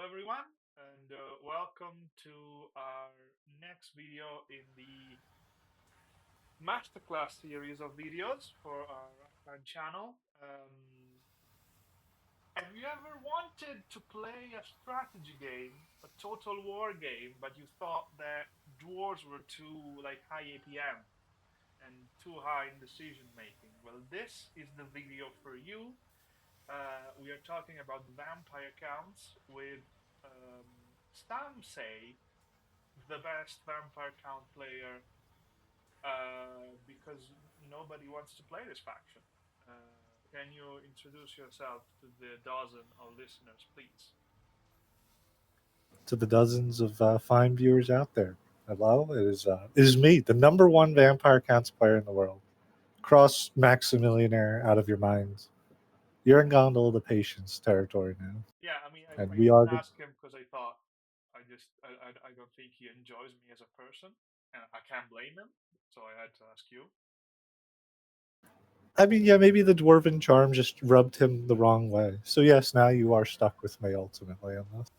everyone, and welcome to our next video in the Masterclass series of videos for our channel. Have you ever wanted to play a strategy game, a total war game, but you thought that dwarves were too high APM and too high in decision making? Well, this is the video for you. We are talking about vampire counts with some say the best vampire count player because nobody wants to play this faction. Can you introduce yourself to the dozen of listeners, please? To the dozens of fine viewers out there. Hello, it is me, the number one Vampire Counts player in the world. Cross Maximillionaire out of your mind. You're in Gondola the Patience territory now, Yeah, I mean, and I we didn't are the. ask him because I thought I don't think he enjoys me as a person, and I can't blame him. So I had to ask you. I mean, yeah, maybe the dwarven charm just rubbed him the wrong way. So yes, now you are stuck with me ultimately on this.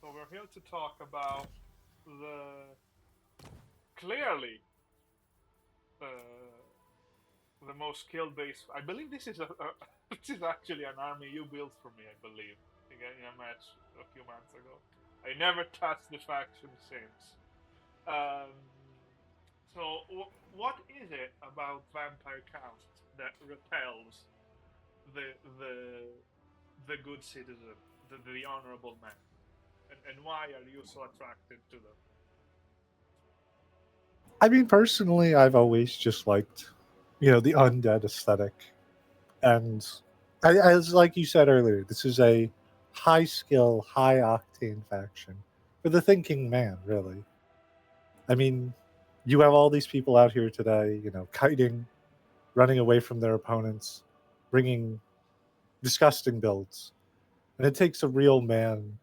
So we're here to talk about the clearly uh, the most skill based. I believe this is a this is actually an army you built for me. I believe in a match a few months ago. I never touched the faction since. Um, so what is it about vampire counts that repels the the the good citizen, the honorable man, and why are you so attracted to them? I mean, personally, I've always just liked, the undead aesthetic, and as like you said earlier, this is a high skill, high octane faction for the thinking man. Really, I mean, you have all these people out here today, kiting, running away from their opponents, bringing disgusting builds, and it takes a real man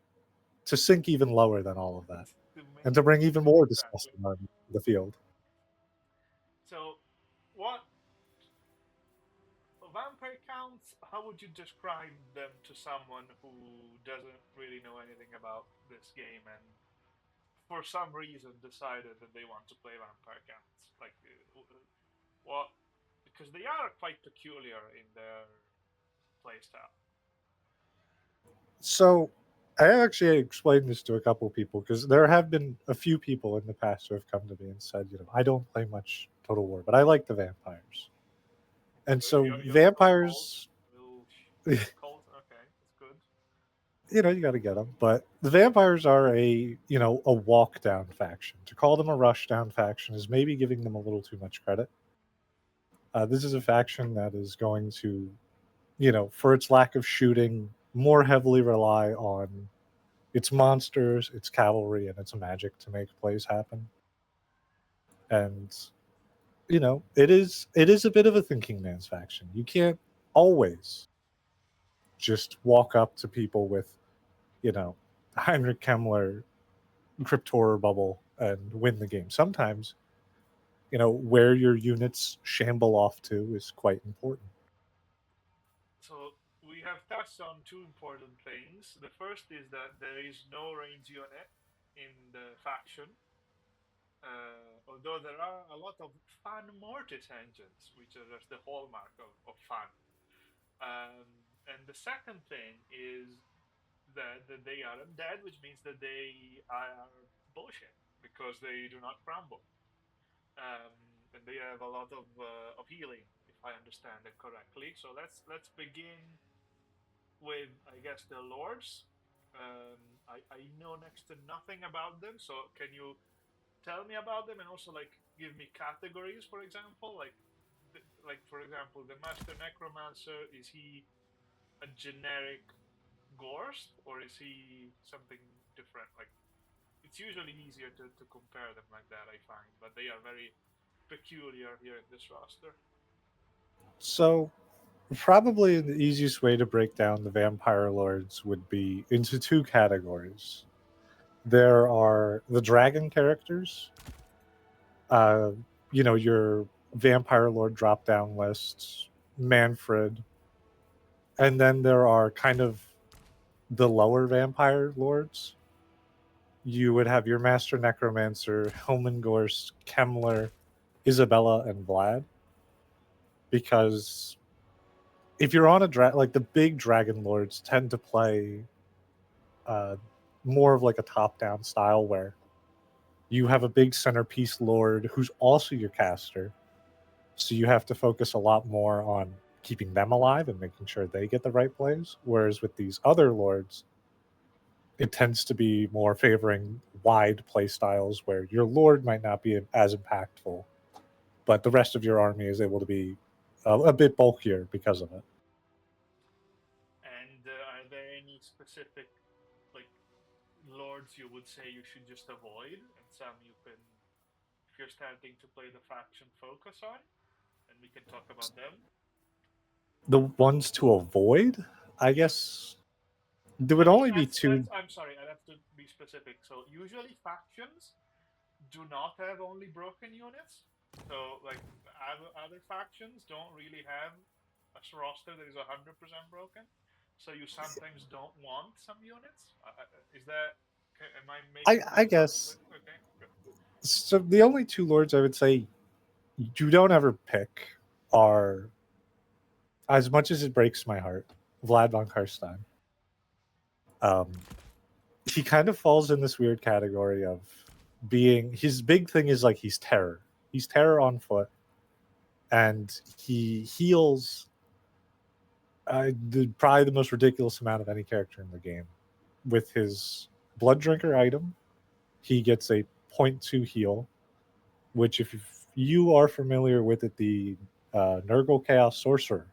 to sink even lower than all of that, To and make to bring even more exactly. disgusting on the field. So what vampire counts? How would you describe them to someone who doesn't really know anything about this game and for some reason decided that they want to play vampire counts? What? Because they are quite peculiar in their playstyle. So I actually explained this to a couple of people because there have been a few people in the past who have come to me and said, I don't play much Total War, but I like the vampires. Okay, And so you're so cold. vampires, you Cold. Okay, that's good. got to get them. But the vampires are a walk down faction. To call them a rush down faction is maybe giving them a little too much credit. This is a faction that is going to, for its lack of shooting, more heavily rely on its monsters, its cavalry, and its magic to make plays happen. And it is a bit of a thinking man's faction. You can't always just walk up to people with, you know, Heinrich Kemmler Cryptor bubble and win the game. Sometimes, where your units shamble off to is quite important. So we have touched on two important things. The first is that there is no range unit in the faction, although there are a lot of fun mortis engines, which are just the hallmark of fun. Um, and the second thing is that they are undead, which means that they are bullshit because they do not crumble. Um, and they have a lot of healing, if I understand it correctly. So let's begin with, I guess, the lords. I know next to nothing about them, so can you tell me about them and also give me categories, for example, for example, the Master Necromancer, is he a generic Gorst or is he something different? Like it's usually easier to compare them like that, I find, but they are very peculiar here in this roster. So, probably the easiest way to break down the vampire lords would be into two categories. There are the dragon characters, uh, your vampire lord drop down lists, Manfred, and then there are kind of the lower vampire lords, you would have your Master Necromancer, Helmengorst, Kemmler, Isabella, and Vlad. Because if you're on like the big dragon lords tend to play more of like a top-down style where you have a big centerpiece lord who's also your caster. So you have to focus a lot more on keeping them alive and making sure they get the right plays. Whereas with these other lords, it tends to be more favoring wide play styles where your lord might not be as impactful, but the rest of your army is able to be a bit bulkier because of it. And are there any specific like lords you would say you should just avoid, and some you can, if you're starting to play the faction, focus on, and we can talk about them? The ones to avoid, I guess, there would only be two. I'm sorry, I have to be specific. So usually factions do not have only broken units. So like other factions don't really have a roster that is 100% broken. So you sometimes don't want some units. Is that? Am I making? I guess. Okay. Good. So the only two lords I would say you don't ever pick are, as much as it breaks my heart, Vlad von Carstein. He kind of falls in this weird category of being, his big thing is like he's terror. He's terror on foot, and he heals probably the most ridiculous amount of any character in the game. With his Blood Drinker item, he gets a 0.2 heal, which if you are familiar with it, the Nurgle Chaos Sorcerer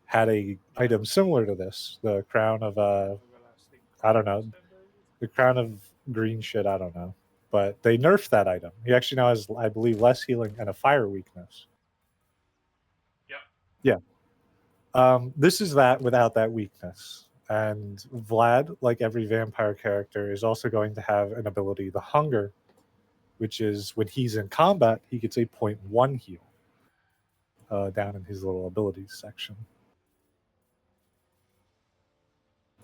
had a item similar to this, the Crown of I don't know, the Crown of Green shit, I don't know, but they nerfed that item. He actually now has, I believe, less healing and a fire weakness. Yeah. This is that without that weakness. And Vlad, like every vampire character, is also going to have an ability, the Hunger, which is when he's in combat, he gets a 0.1 heal down in his little abilities section.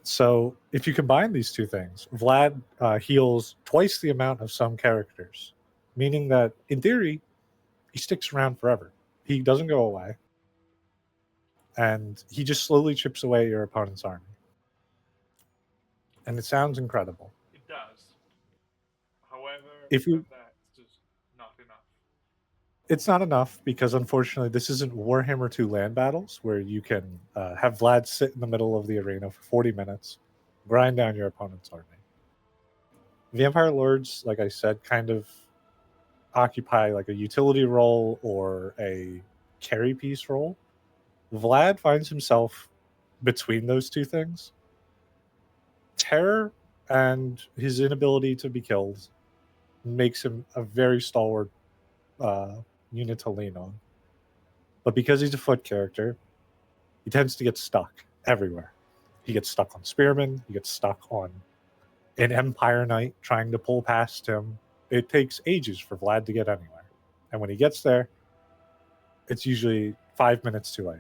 So if you combine these two things, Vlad heals twice the amount of some characters, meaning that in theory, he sticks around forever. He doesn't go away. And he just slowly chips away at your opponent's army. And it sounds incredible. It does. However, if you, that's just not enough. It's not enough because unfortunately this isn't Warhammer 2 land battles where you can have Vlad sit in the middle of the arena for 40 minutes, grind down your opponent's army. Vampire Lords, like I said, kind of occupy like a utility role or a carry piece role. Vlad finds himself between those two things. Terror and his inability to be killed makes him a very stalwart unit to lean on. But because he's a foot character, he tends to get stuck everywhere. He gets stuck on Spearman. He gets stuck on an Empire Knight trying to pull past him. It takes ages for Vlad to get anywhere. And when he gets there, it's usually 5 minutes too late.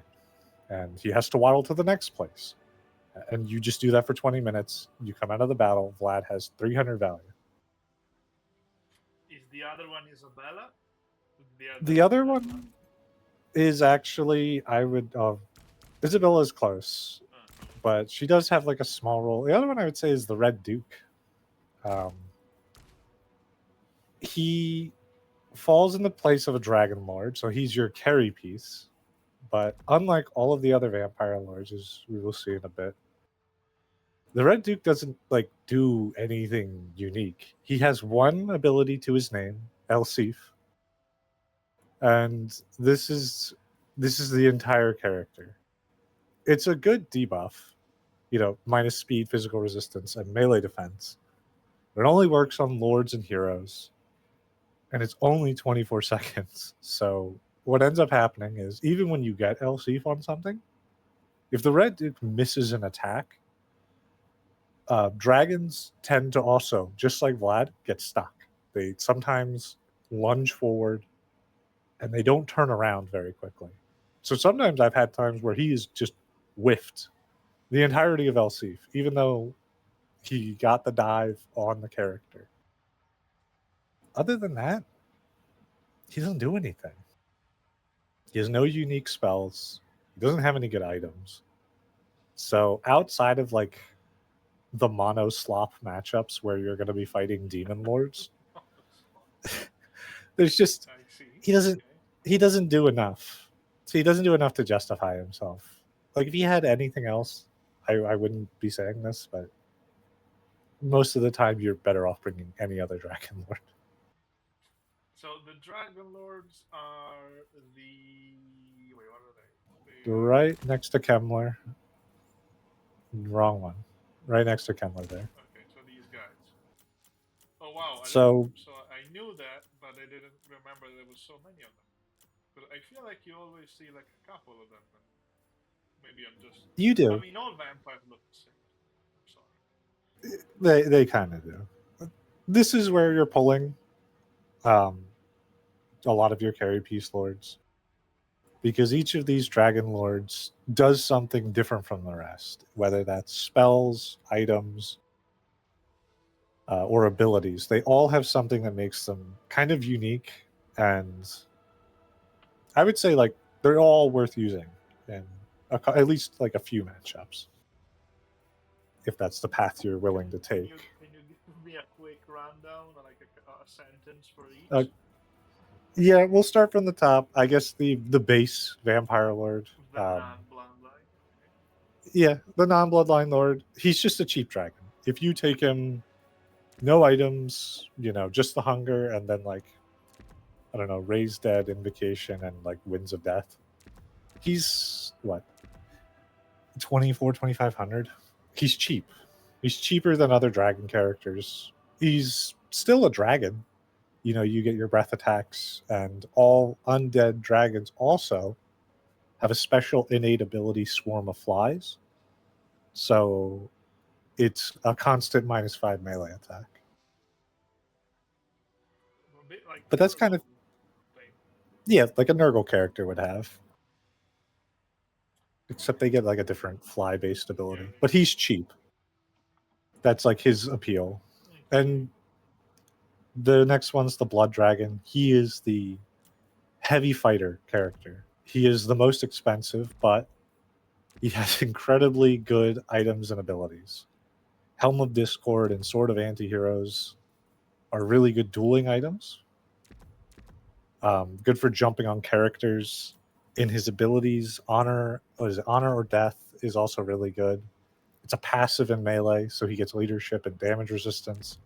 And he has to waddle to the next place. And you just do that for 20 minutes. You come out of the battle. Vlad has 300 value. Is the other one Isabella? The other one is actually, I would... Isabella is close. But she does have like a small role. The other one I would say is the Red Duke. He falls in the place of a Dragon Lord, so he's your carry piece. But unlike all of the other Vampire Lords, as we will see in a bit, the Red Duke doesn't like do anything unique. He has one ability to his name, Elsif, and this is the entire character. It's a good debuff, minus speed, physical resistance, and melee defense. It only works on lords and heroes, and it's only 24 seconds. So what ends up happening is, even when you get Elsif on something, if the Red Duke misses an attack, dragons tend to also, just like Vlad, get stuck. They sometimes lunge forward, and they don't turn around very quickly. So sometimes I've had times where he's just whiffed the entirety of Elsif, even though He got the dive on the character. Other than that, he doesn't do anything. He has no unique spells. He doesn't have any good items. So outside of like the mono slop matchups where you're going to be fighting demon lords, there's just I see. he doesn't Okay. he doesn't do enough. So he doesn't do enough to justify himself. Like if he had anything else, I wouldn't be saying this, but most of the time you're better off bringing any other dragon lord. So the Dragon Lords are the wait, what are they? They are Right next to Kemler. Wrong one. Right next to Kemler there. okay. So these guys. Oh wow, I didn't. So So I knew that, but I didn't remember there was so many of them. But I feel like you always see like a couple of them. And maybe I'm just. you I do. mean, all vampires look the same. I'm sorry. They kind of do. This is where you're pulling um, a lot of your carry piece lords, because each of these dragon lords does something different from the rest, whether that's spells, items, or abilities. They all have something that makes them kind of unique, and I would say like they're all worth using in at least like a few matchups, if that's the path you're willing to take. Can you give me a quick rundown, like a sentence for Uh, each? yeah, we'll start from the top. I guess the base vampire lord. The non-bloodline. Okay. Yeah, the non-bloodline lord. He's just a cheap dragon. If you take him, no items, just the hunger, and then like I don't know, raise dead, invocation, and like winds of death. He's what 2,500. He's cheap. He's cheaper than other dragon characters. He's still a dragon. You get your breath attacks, and all undead dragons also have a special innate ability, Swarm of Flies. So it's a constant -5 melee attack. A bit like But that's kind of, Nurgle thing. yeah, like a Nurgle character would have. Except Okay. they get like a different fly based Yeah. ability. Yeah. But he's cheap. That's like his appeal. Okay. And the next one's the Blood Dragon. He is the heavy fighter character. He is the most expensive, but he has incredibly good items and abilities. Helm of Discord and Sword of Antiheroes are really good dueling items. Good for jumping on characters. In his abilities, Honor or Death is also really good. It's a passive in melee, so he gets leadership and damage resistance.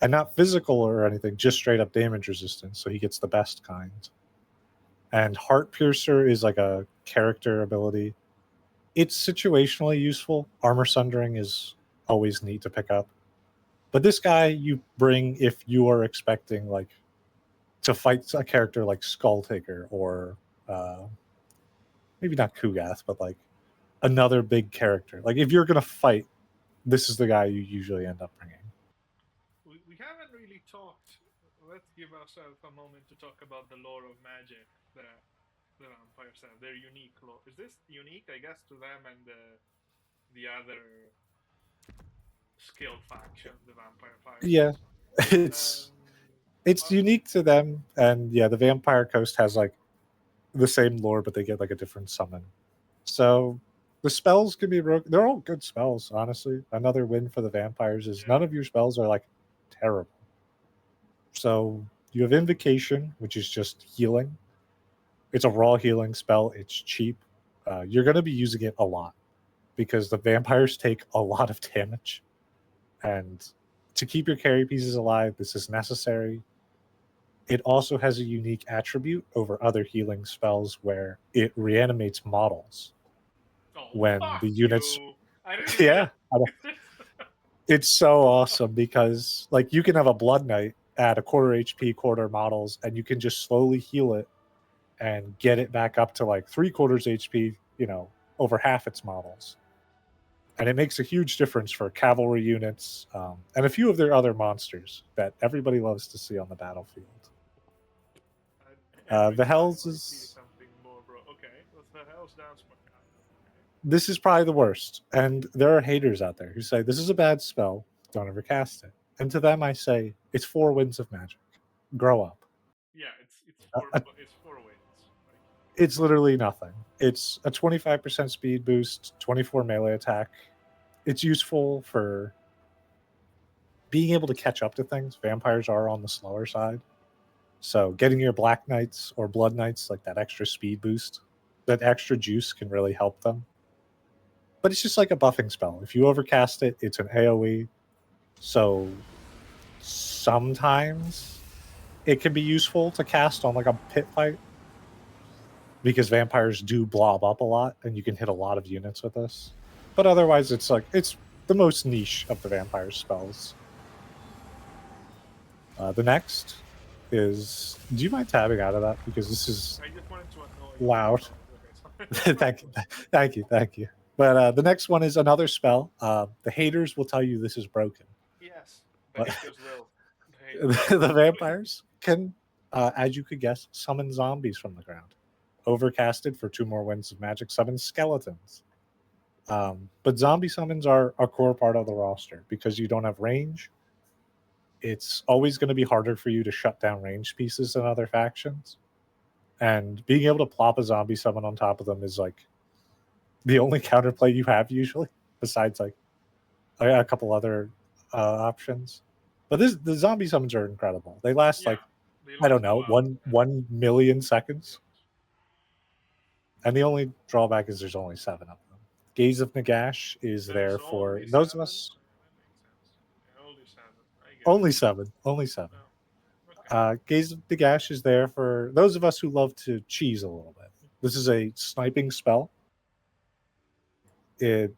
And not physical or anything, just straight up damage resistance, so he gets the best kind. And Heart Piercer is like a character ability. It's situationally useful. Armor Sundering is always neat to pick up. But this guy you bring if you are expecting like to fight a character like Skulltaker or maybe not Kugath, but like another big character. Like if you're gonna fight, this is the guy you usually end up bringing. We haven't really talked. Let's give ourselves a moment to talk about the lore of magic that the vampires have. Their unique lore. Is this unique? I guess to them and the other skill faction, the vampire Yeah, pirates. it's Um, it's what? unique to them, and yeah, the Vampire Coast has like the same lore, but they get like a different summon. So the spells can be broken. They're all good spells, honestly. Another win for the vampires is Yeah. none of your spells are like terrible. So you have Invocation, which is just healing. It's a raw healing spell. It's cheap. You're going to be using it a lot because the vampires take a lot of damage. And to keep your carry pieces alive, this is necessary. It also has a unique attribute over other healing spells where it reanimates models Oh when fuck the units. you! I didn't Yeah, realize. it's so awesome because like you can have a Blood Knight at a quarter HP, quarter models, and you can just slowly heal it and get it back up to like 3/4 HP, over half its models. And it makes a huge difference for cavalry units and a few of their other monsters that everybody loves to see on the battlefield. Every The time Hells I see is something more, bro. Okay, what's the hell's dance macabre? Okay. this is probably the worst. And there are haters out there who say this is a bad spell. Don't ever cast it. And to them, I say it's 4 winds of magic. Grow up. Yeah, Uh, uh, it's 4 wins. Like, It's literally nothing. It's a 25% speed boost, 24 melee attack. It's useful for being able to catch up to things. Vampires are on the slower side. So getting your Black Knights or Blood Knights, like that extra speed boost, that extra juice can really help them. But it's just like a buffing spell. If you overcast it, it's an AoE. So sometimes it can be useful to cast on like a pit fight because vampires do blob up a lot and you can hit a lot of units with this. But otherwise, it's the most niche of the vampire spells. The next is. Do you mind tabbing out of that because this is I just wanted to annoy you. loud? Okay, Thank you. But the next one is another spell. The haters will tell you this is broken. Yes, the But haters will. The haters. the vampires can, as you could guess, summon zombies from the ground. Overcasted for 2 more winds of magic, summon skeletons. But zombie summons are a core part of the roster because you don't have range. It's always going to be harder for you to shut down ranged pieces than other factions. And being able to plop a zombie summon on top of them is like the only counterplay you have usually, besides like a couple other options. But the zombie summons are incredible. They last like They I don't last a know while. 1 million seconds, and the only drawback is there's only 7 of them. Gaze of Nagash is There's there for only those of seven. us. That makes sense. Yeah, only seven. I get Only it. 7. Only 7. Oh, okay. Gaze of Nagash is there for those of us who love to cheese a little bit. This is a sniping spell. It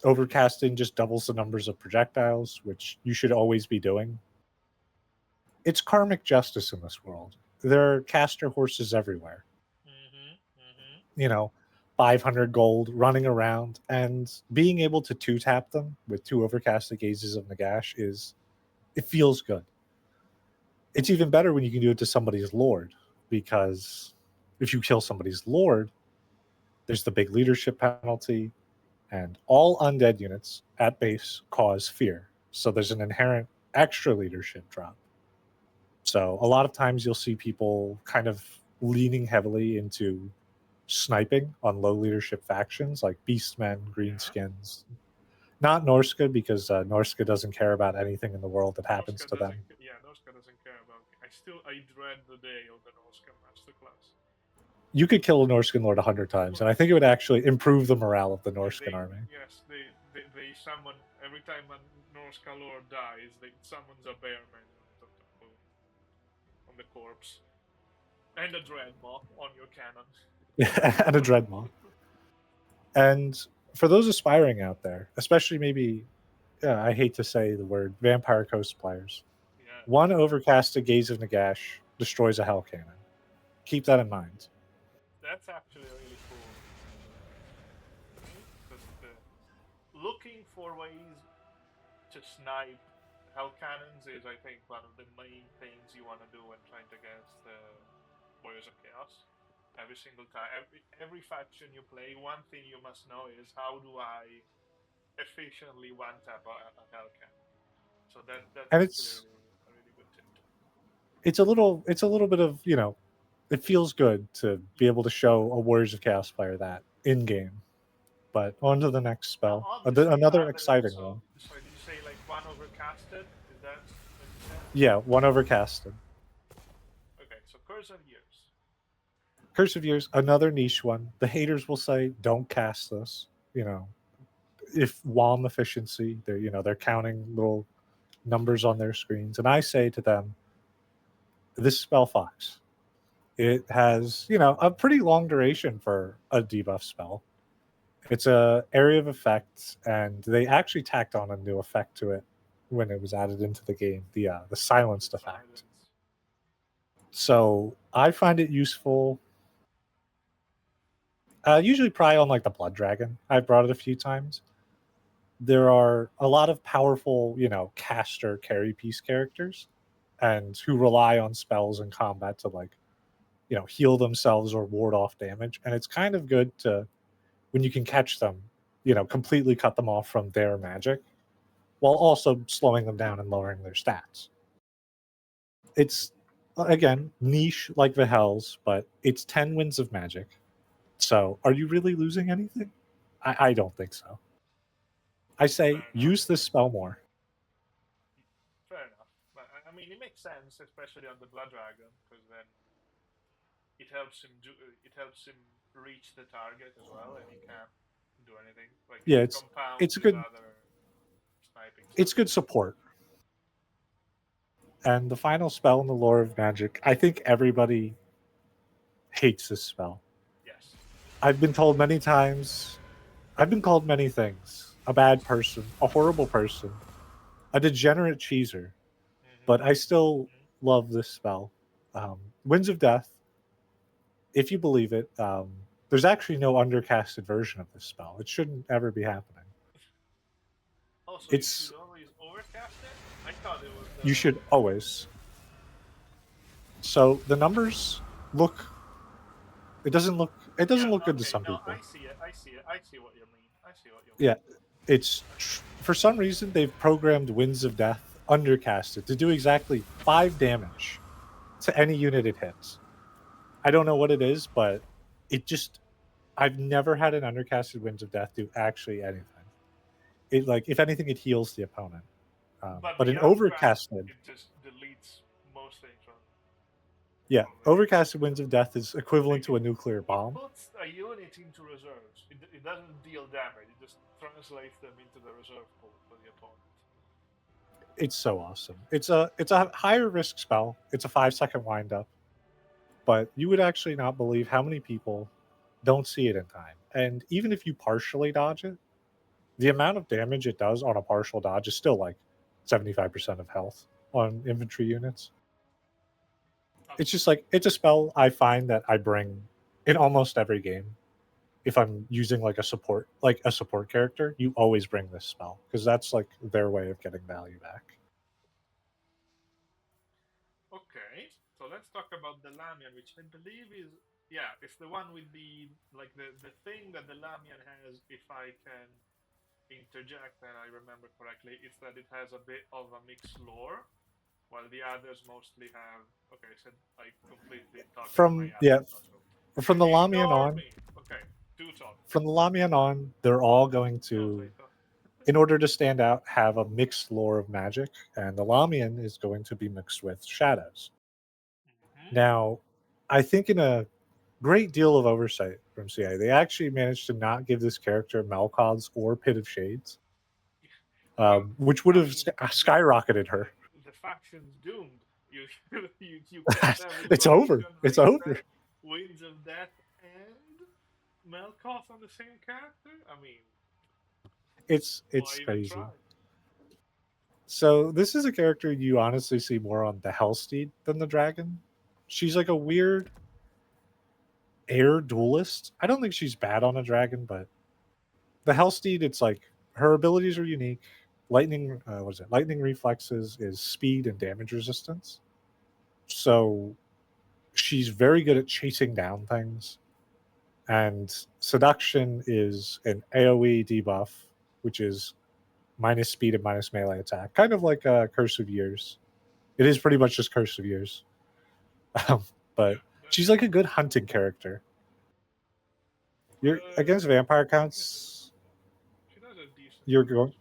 overcasting just doubles the numbers of projectiles, which you should always be doing. It's karmic justice in this world. There are caster horses everywhere. You know, 500 gold running around, and being able to 2-tap them with 2 overcasted gazes of Nagash it feels good. It's even better when you can do it to somebody's lord, because if you kill somebody's lord, there's the big leadership penalty, and all undead units at base cause fear. So there's an inherent extra leadership drop. So a lot of times you'll see people kind of leaning heavily into sniping on low leadership factions like Beastmen, Greenskins. Not Norska, because Norska doesn't care about anything in the world that happens to them. Norska doesn't care about. I dread the day of the Norska Masterclass. You could kill a Norskan Lord 100 times, and I think it would actually improve the morale of the Norskan army. Yes, they summon every time a Norska Lord dies. They summons a bear man on the corpse, and a dreadmaw on your cannon. And a dreadmaw. And for those aspiring out there, especially maybe, I hate to say the word, vampire cosplayers, one overcasted Gaze of Nagash destroys a hell cannon. Keep that in mind. That's actually really cool. Because looking for ways to snipe hell cannons is, I think, one of the main things you want to do when trying to against Warriors of Chaos. Every single time, every faction you play, one thing you must know is how do I efficiently one-tap a hell cannon. So that's And actually a really good tip. It's a little bit of, it feels good to be able to show a Warriors of Chaos player that in game. But on to the next spell. Another exciting one. Sorry, did you say like one overcasted? Is that what you said? Yeah, one overcasted. Okay, so Curse of Years. Curse of Years, another niche one. The haters will say, don't cast this. If WOM efficiency, they're counting little numbers on their screens. And I say to them, this spell fucks. It has, a pretty long duration for a debuff spell. It's a area of effect, and they actually tacked on a new effect to it when it was added into the game, the silenced effect. So I find it useful. Usually probably on like the Blood Dragon. I've brought it a few times. There are a lot of powerful, caster carry piece characters, and who rely on spells in combat to heal themselves or ward off damage. And it's kind of good to when you can catch them, completely cut them off from their magic, while also slowing them down and lowering their stats. It's, again, niche like the Hells, but it's 10 winds of magic. So, are you really losing anything? I don't think so. I say Fair enough. use this spell more. Fair enough. But I mean, it makes sense, especially on the Blood Dragon, because then it helps him reach the target as well, and he can't do anything. Like Yeah, it it's compounds it's his good. other sniping It's stuff. good support. And the final spell in the lore of magic, I think everybody hates this spell. Yes. I've been told many times, I've been called many things: a bad person, a horrible person, a degenerate cheeser, but I still love this spell. Winds of Death, if you believe it, there's actually no undercasted version of this spell. It shouldn't ever be happening. Also, you It's should always overcast it. I thought it was the. You should always. So the numbers look. It doesn't look. It doesn't Yeah. look good to Okay. some No, people. I see it. I see it. I see what you mean. I see what you mean. Yeah, it's for some reason they've programmed Winds of Death undercasted to do exactly 5 damage to any unit it hits. I don't know what it is, but it just. I've never had an undercasted Winds of Death do actually anything. It, like, if anything, it heals the opponent. But But the an upcast, overcasted, it just deletes most things from. yeah, From overcasted Winds of Death is equivalent to a nuclear it bomb. puts a unit into reserves. It doesn't deal damage. It just translates them into the reserve pool for the opponent. It's so awesome. It's a higher risk spell. It's a 5-second wind up, but you would actually not believe how many people don't see it in time. And even if you partially dodge it, the amount of damage it does on a partial dodge is still like 75% of health on infantry units. It's just like it's a spell I find that I bring in almost every game. If I'm using like a support character, you always bring this spell because that's like their way of getting value back. Okay, so let's talk about the Lamian, which I believe is it's the one with the thing that the Lamian has. If I can interject, and I remember correctly, is that it has a bit of a mixed lore, while the others mostly have. Okay, so I completely talked out my From ass. yeah, Not so. from the Lamian Ignore on, me. Okay, do talk. they're all going to, Translator. in order to stand out, have a mixed lore of magic, and the Lamian is going to be mixed with shadows. Now, I think in a great deal of oversight from CA, they actually managed to not give this character Malkods or Pit of Shades, Well, which would I have mean, skyrocketed her. the faction's doomed. You you can't have It's over. Liberation, It's over. Reset, Winds of Death, and Melkoth on the same character. I mean, It's why even crazy. try? So this is a character you honestly see more on the Hellsteed than the Dragon. She's like a weird air duelist. I don't think she's bad on a dragon, but the Hellsteed, it's like her abilities are unique. Lightning, what is it? Lightning reflexes is speed and damage resistance. So she's very good at chasing down things. And seduction is an AoE debuff, which is minus speed and minus melee attack, kind of like Curse of Years. It is pretty much just Curse of Years, but she's like a good hunting character. You're against vampire counts. She does a decent. You're going.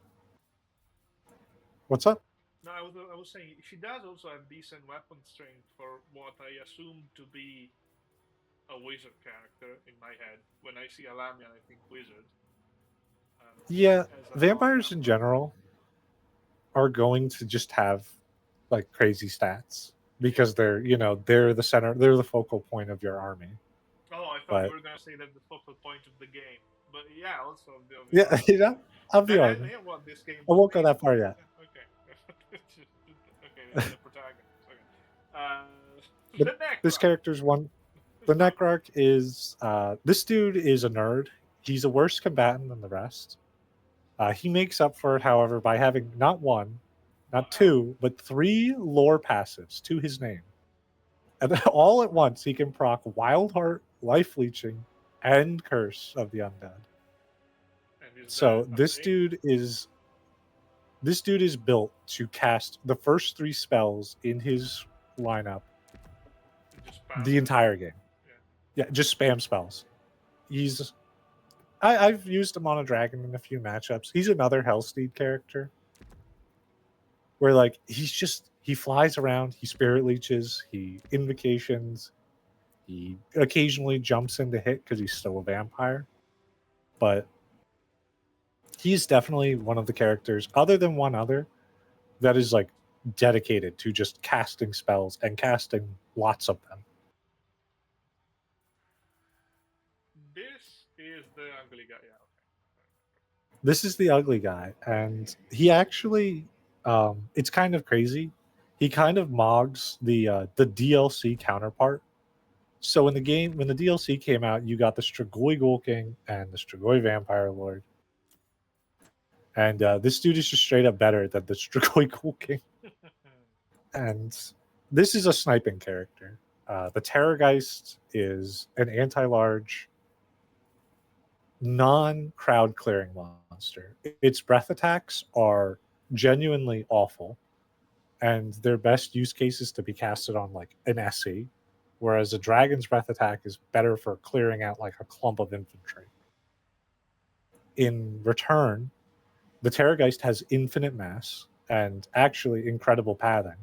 What's up? No, I was saying she does also have decent weapon strength for what I assume to be a wizard character in my head. When I see a Lamian, I think wizard. Yeah, As a vampires in non-vampire. general are going to just have like crazy stats because they're the center, they're the focal point of your army. Oh, I thought you But were gonna say that the focal point of the game, but yeah, also of the yeah, army. of the army. And what this game I was won't go made that for. far yet. Okay, okay, and the protagonist. Okay, But the this Necroc. character's one. The Necroc is this dude is a nerd. He's a worse combatant than the rest. He makes up for it, however, by having not one, not two, but 3 lore passives to his name. And then all at once, he can proc Wild Heart, Life Leeching, and Curse of the Undead. is that So a this thing? dude is built to cast the first 3 spells in his lineup Just the passive? entire game. Yeah. Yeah, just spam spells. He's I've used him on a dragon in a few matchups. He's another Hellsteed character where like he flies around, he spirit leeches, he invocations, he occasionally jumps into hit because he's still a vampire. But he's definitely one of the characters, other than one other, that is like dedicated to just casting spells and casting lots of them. This is the ugly guy. Yeah. This is the ugly guy, and he actually, it's kind of crazy. He kind of mogs the DLC counterpart. So in the game, when the DLC came out, you got the Strigoi Ghoul King and the Strigoi Vampire Lord, and this dude is just straight up better than the Strigoi Ghoul King. Okay. And this is a sniping character. The Terrorgeist is an anti-large, non-crowd clearing monster. Its breath attacks are genuinely awful, and their best use case is to be casted on like an SE, whereas a dragon's breath attack is better for clearing out like a clump of infantry. In return, the Terrorgeist has infinite mass and actually incredible pathing.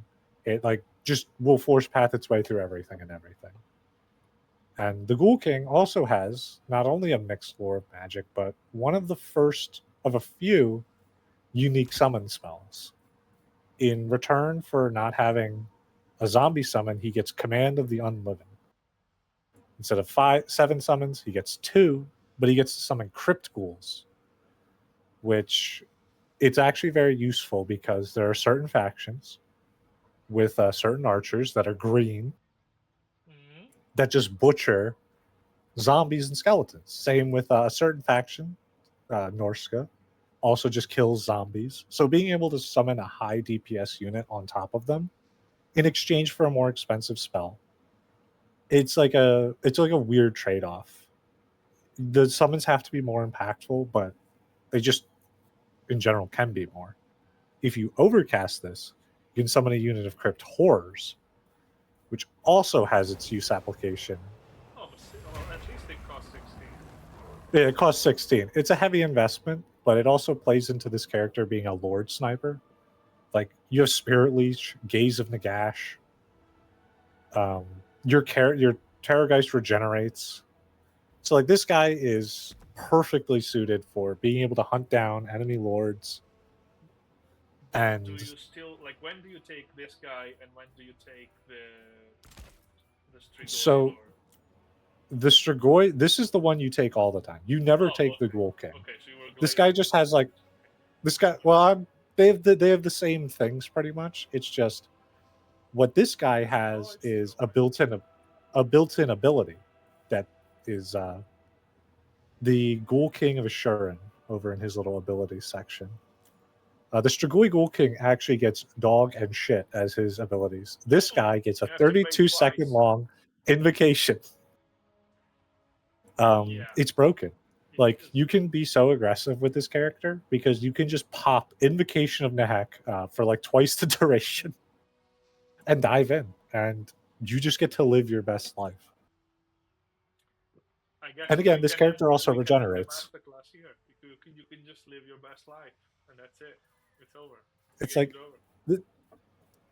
It like just will force path its way through everything and everything. And the Ghoul King also has not only a mixed lore of magic, but one of the first of a few unique summon spells. In return for not having a zombie summon, he gets Command of the Unliving. Instead of 7 summons, he gets 2, but he gets to summon Crypt Ghouls, which it's actually very useful because there are certain factions with certain archers that are green Mm-hmm. that just butcher zombies and skeletons. Same with a certain faction, Norska, also just kills zombies. So being able to summon a high DPS unit on top of them in exchange for a more expensive spell, it's like a weird trade off. The summons have to be more impactful, but they just in general can be more. If you overcast this, you can summon a unit of crypt horrors, which also has its use application. Oh, but well, at least they cost 16. Yeah, it costs 16. It's a heavy investment, but it also plays into this character being a lord sniper. Like you have Spirit Leech, Gaze of Nagash. Um, your Terrorgeist regenerates. So like this guy is perfectly suited for being able to hunt down enemy lords. But do And you still like when do you take this guy and when do you take the Strigoi so Lord? the Strigoi, this is the one you take all the time. You never Oh, take the okay. Ghoul King. Okay, so you were This guy glazing. just has like Okay. this guy. Well, they have the same things pretty much. It's just what this guy Oh, has it's still is fine. a built-in ability that is the Ghoul King of Assurin over in his little abilities section. The Strigoi Ghoul King actually gets dog and shit as his abilities. This Oh, guy gets a you have to pay 32-second twice. long invocation. Yeah, It's broken. yeah, Like because you can be so aggressive with this character because you can just pop Invocation of Nahek for like twice the duration and dive in, and you just get to live your best life. I guess And again, this character also we can end the regenerates. masterclass here. You can just live your best life, and that's it. It's over. The It's game's like over. th-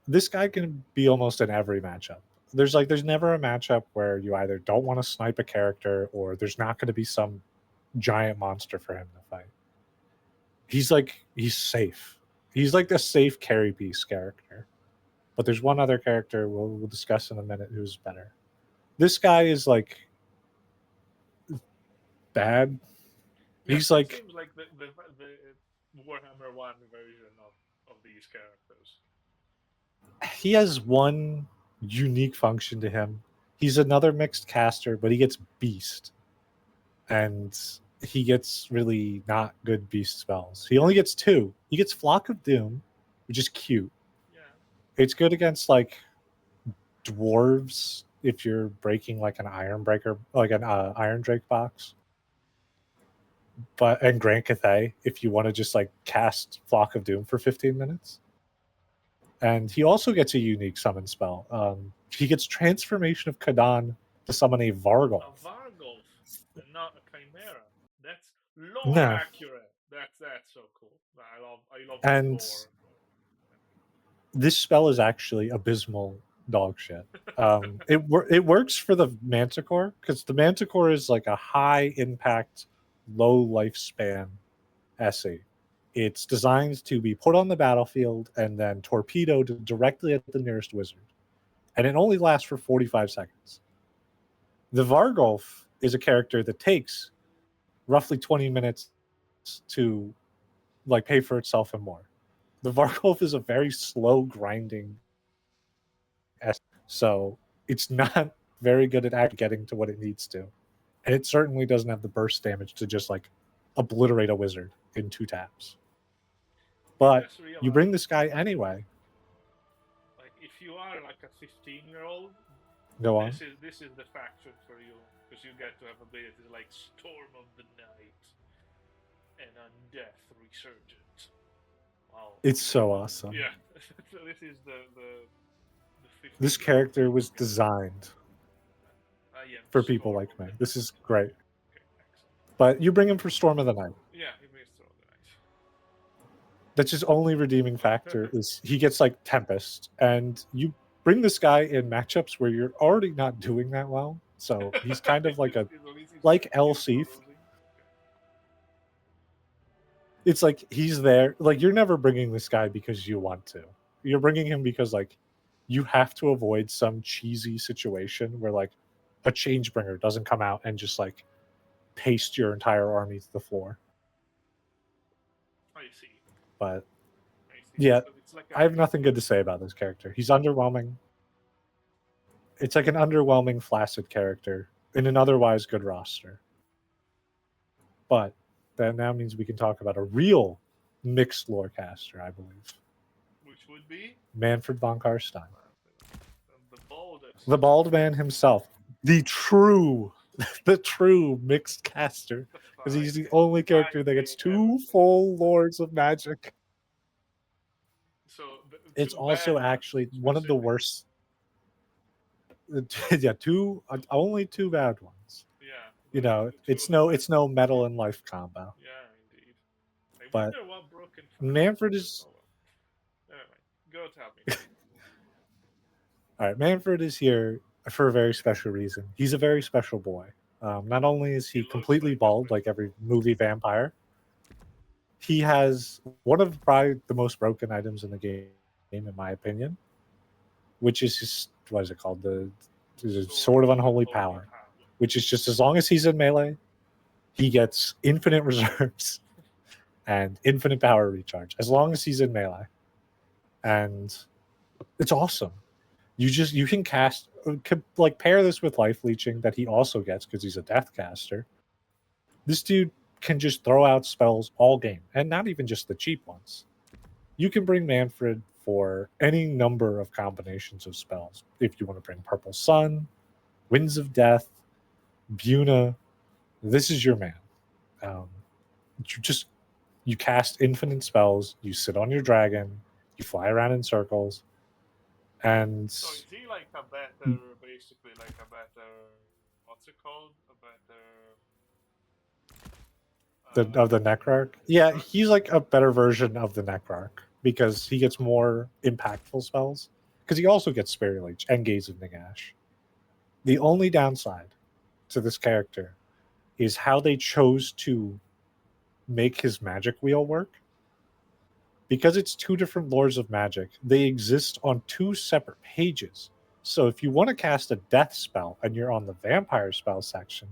this guy can be almost in every matchup. There's never a matchup where you either don't want to snipe a character or there's not going to be some giant monster for him to fight. He's safe. He's like the safe carry piece character. But there's one other character we'll discuss in a minute who's better. This guy is like bad. Yeah, He's this like seems like the Warhammer One version of these characters. he has one unique function to him. He's another mixed caster, but he gets beast. And he gets really not good beast spells. He only gets 2. He gets Flock of Doom, which is cute. Yeah, It's good against like dwarves if you're breaking like an iron breaker, like an iron drake box. and Grand Cathay if you want to just like cast Flock of Doom for 15 minutes. And he also gets a unique summon spell. He gets Transformation of Kadan to summon a Vargolf. A Vargolf, and not a Chimera. That's lore No. accurate. That's so cool. I love And this lore. this spell is actually abysmal dog shit. It works for the Manticore because the Manticore is like a high impact, low lifespan SE. It's designed to be put on the battlefield and then torpedoed directly at the nearest wizard. And it only lasts for 45 seconds. The Vargolf is a character that takes roughly 20 minutes to like pay for itself and more. The Vargolf is a very slow grinding SE, so it's not very good at actually getting to what it needs to. And it certainly doesn't have the burst damage to just like obliterate a wizard in 2 taps. But you bring this guy anyway. Like if you are like a 15-year-old, Go on. This is the faction for you, because you get to have abilities like Storm of the Night and Undeath Resurgent. Wow. It's so awesome. Yeah. So this is the this character was designed for people like me. This is great. Okay, excellent. But you bring him for Storm of the Night. Yeah, he brings Storm of the Night. That's his only redeeming factor is he gets like Tempest, and you bring this guy in matchups where you're already not doing that well. So he's kind of like like Elseef. It's like he's there. Like you're never bringing this guy because you want to. You're bringing him because like you have to avoid some cheesy situation where like a Changebringer doesn't come out and just like paste your entire army to the floor. I see. But yeah, I have nothing good to say about this character. He's underwhelming. It's like an underwhelming, flaccid character in an otherwise good roster. But that now means we can talk about a real mixed lore caster, I believe. Which would be? Manfred von Carstein. The bald man himself. The true mixed caster. Because he's the only character that gets 2 full Lords of Magic. So it's also actually one of the worst. Yeah, only 2 bad ones. Yeah. You know, it's no Metal and Life combo. Yeah, indeed. But Manfred is. Anyway, go tell me. All right, Manfred is here for a very special reason. He's a very special boy. Not only is he completely bald like every movie vampire, he has one of probably the most broken items in the game, in my opinion, which is his, what is it called? The Sword of Unholy Power, which is just as long as he's in melee, he gets infinite reserves and infinite power recharge, as long as he's in melee. And it's awesome. You can cast, like pair this with life leeching that he also gets because he's a death caster. This dude can just throw out spells all game, and not even just the cheap ones. You can bring Manfred for any number of combinations of spells. If you want to bring Purple Sun, Winds of Death, Buna, this is your man. You cast infinite spells, you sit on your dragon, you fly around in circles, and so is he like a better, basically like a better, what's it called? A better of the Necrarch? Yeah, he's like a better version of the Necrarch because he gets more impactful spells. Because he also gets Spirit Leech and Gaze of Nagash. The only downside to this character is how they chose to make his magic wheel work. Because it's 2 different Lords of Magic, they exist on 2 separate pages. So if you want to cast a death spell and you're on the vampire spell section,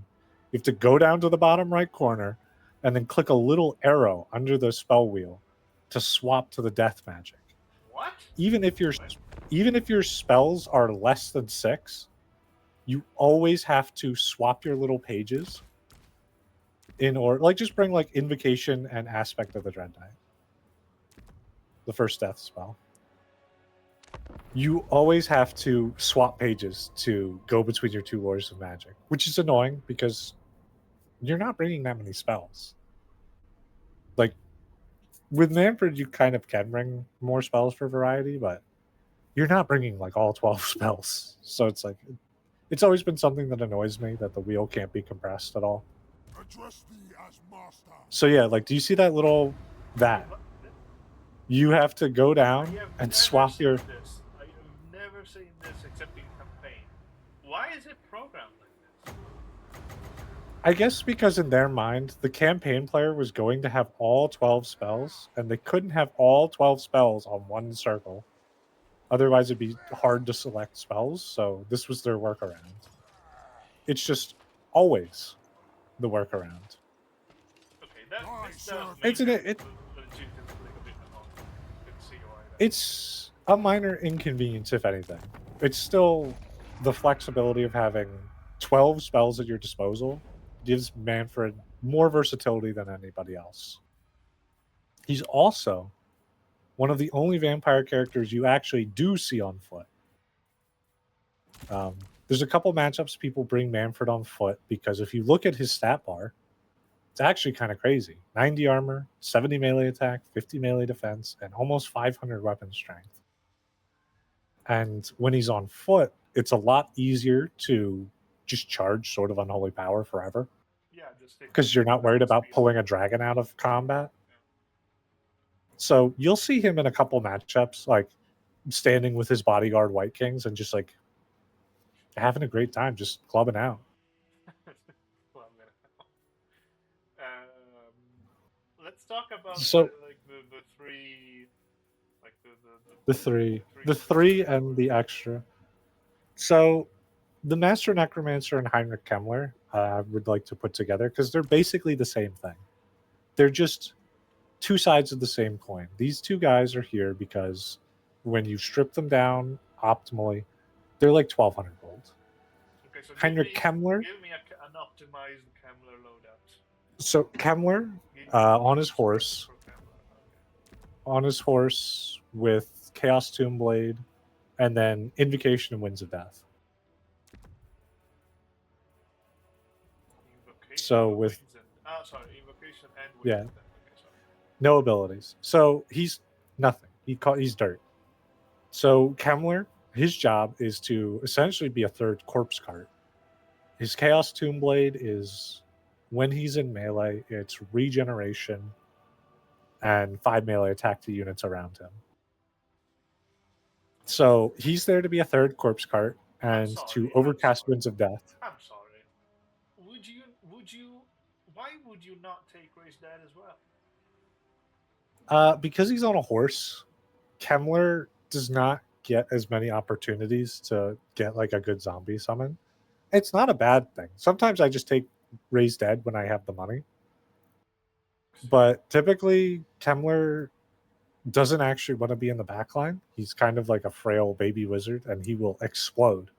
you have to go down to the bottom right corner and then click a little arrow under the spell wheel to swap to the death magic. What? Even if your spells are less than 6, you always have to swap your little pages in order, like just bring like Invocation and Aspect of the Dread Knight. The first death spell. You always have to swap pages to go between your 2 Lords of Magic, which is annoying because you're not bringing that many spells. with Manfred, you kind of can bring more spells for variety, but you're not bringing like all 12 spells. So it's like, it's always been something that annoys me that the wheel can't be compressed at all. Address thee as master. So yeah, like, do you see that little that? You have to go I down have and never swap seen your. this. I have never seen this except in campaign. Why is it programmed like this? I guess because in their mind, the campaign player was going to have all 12 spells, and they couldn't have all 12 spells on one circle. Otherwise, it'd be hard to select spells, so this was their workaround. It's just always the workaround. Okay, this does It's make an- it it- legitimately a bit annoying. I can see why that. It's a minor inconvenience, if anything. It's still the flexibility of having 12 spells at your disposal gives Manfred more versatility than anybody else. He's also one of the only vampire characters you actually do see on foot. There's a couple matchups people bring Manfred on foot because if you look at his stat bar, it's actually kind of crazy. 90 armor, 70 melee attack, 50 melee defense, and almost 500 weapon strength. And when he's on foot, it's a lot easier to just charge Sword of Unholy Power forever. Yeah, just because you're not worried about pulling a dragon out of combat. Yeah. So you'll see him in a couple matchups, like standing with his bodyguard White Kings and just like having a great time, just clubbing out. Let's talk about So- the three, like The three and the extra. So the Master Necromancer and Heinrich Kemmler I would like to put together because they're basically the same thing. They're just two sides of the same coin. These two guys are here because when you strip them down optimally, they're like 1,200 gold. Okay, so Heinrich Kemmler. Give me an optimized Kemmler loadout. So Kemmler on his horse, with Chaos Tomb Blade, and then Invocation and Winds of Death. So with Invocation and Winds Yeah. of Death. Okay, sorry. no abilities. So he's nothing. He's dirt. So Kemmler, his job is to essentially be a third corpse cart. His Chaos Tomb Blade is when he's in melee, it's regeneration and 5 melee attack to units around him. So he's there to be a third corpse cart and to overcast Winds of Death. I'm sorry. Why would you not take Raise Dead as well? Because he's on a horse, Kemmler does not get as many opportunities to get like a good zombie summon. It's not a bad thing. Sometimes I just take Raise Dead when I have the money. But typically, Kemmler doesn't actually want to be in the backline. He's kind of like a frail baby wizard, and he will explode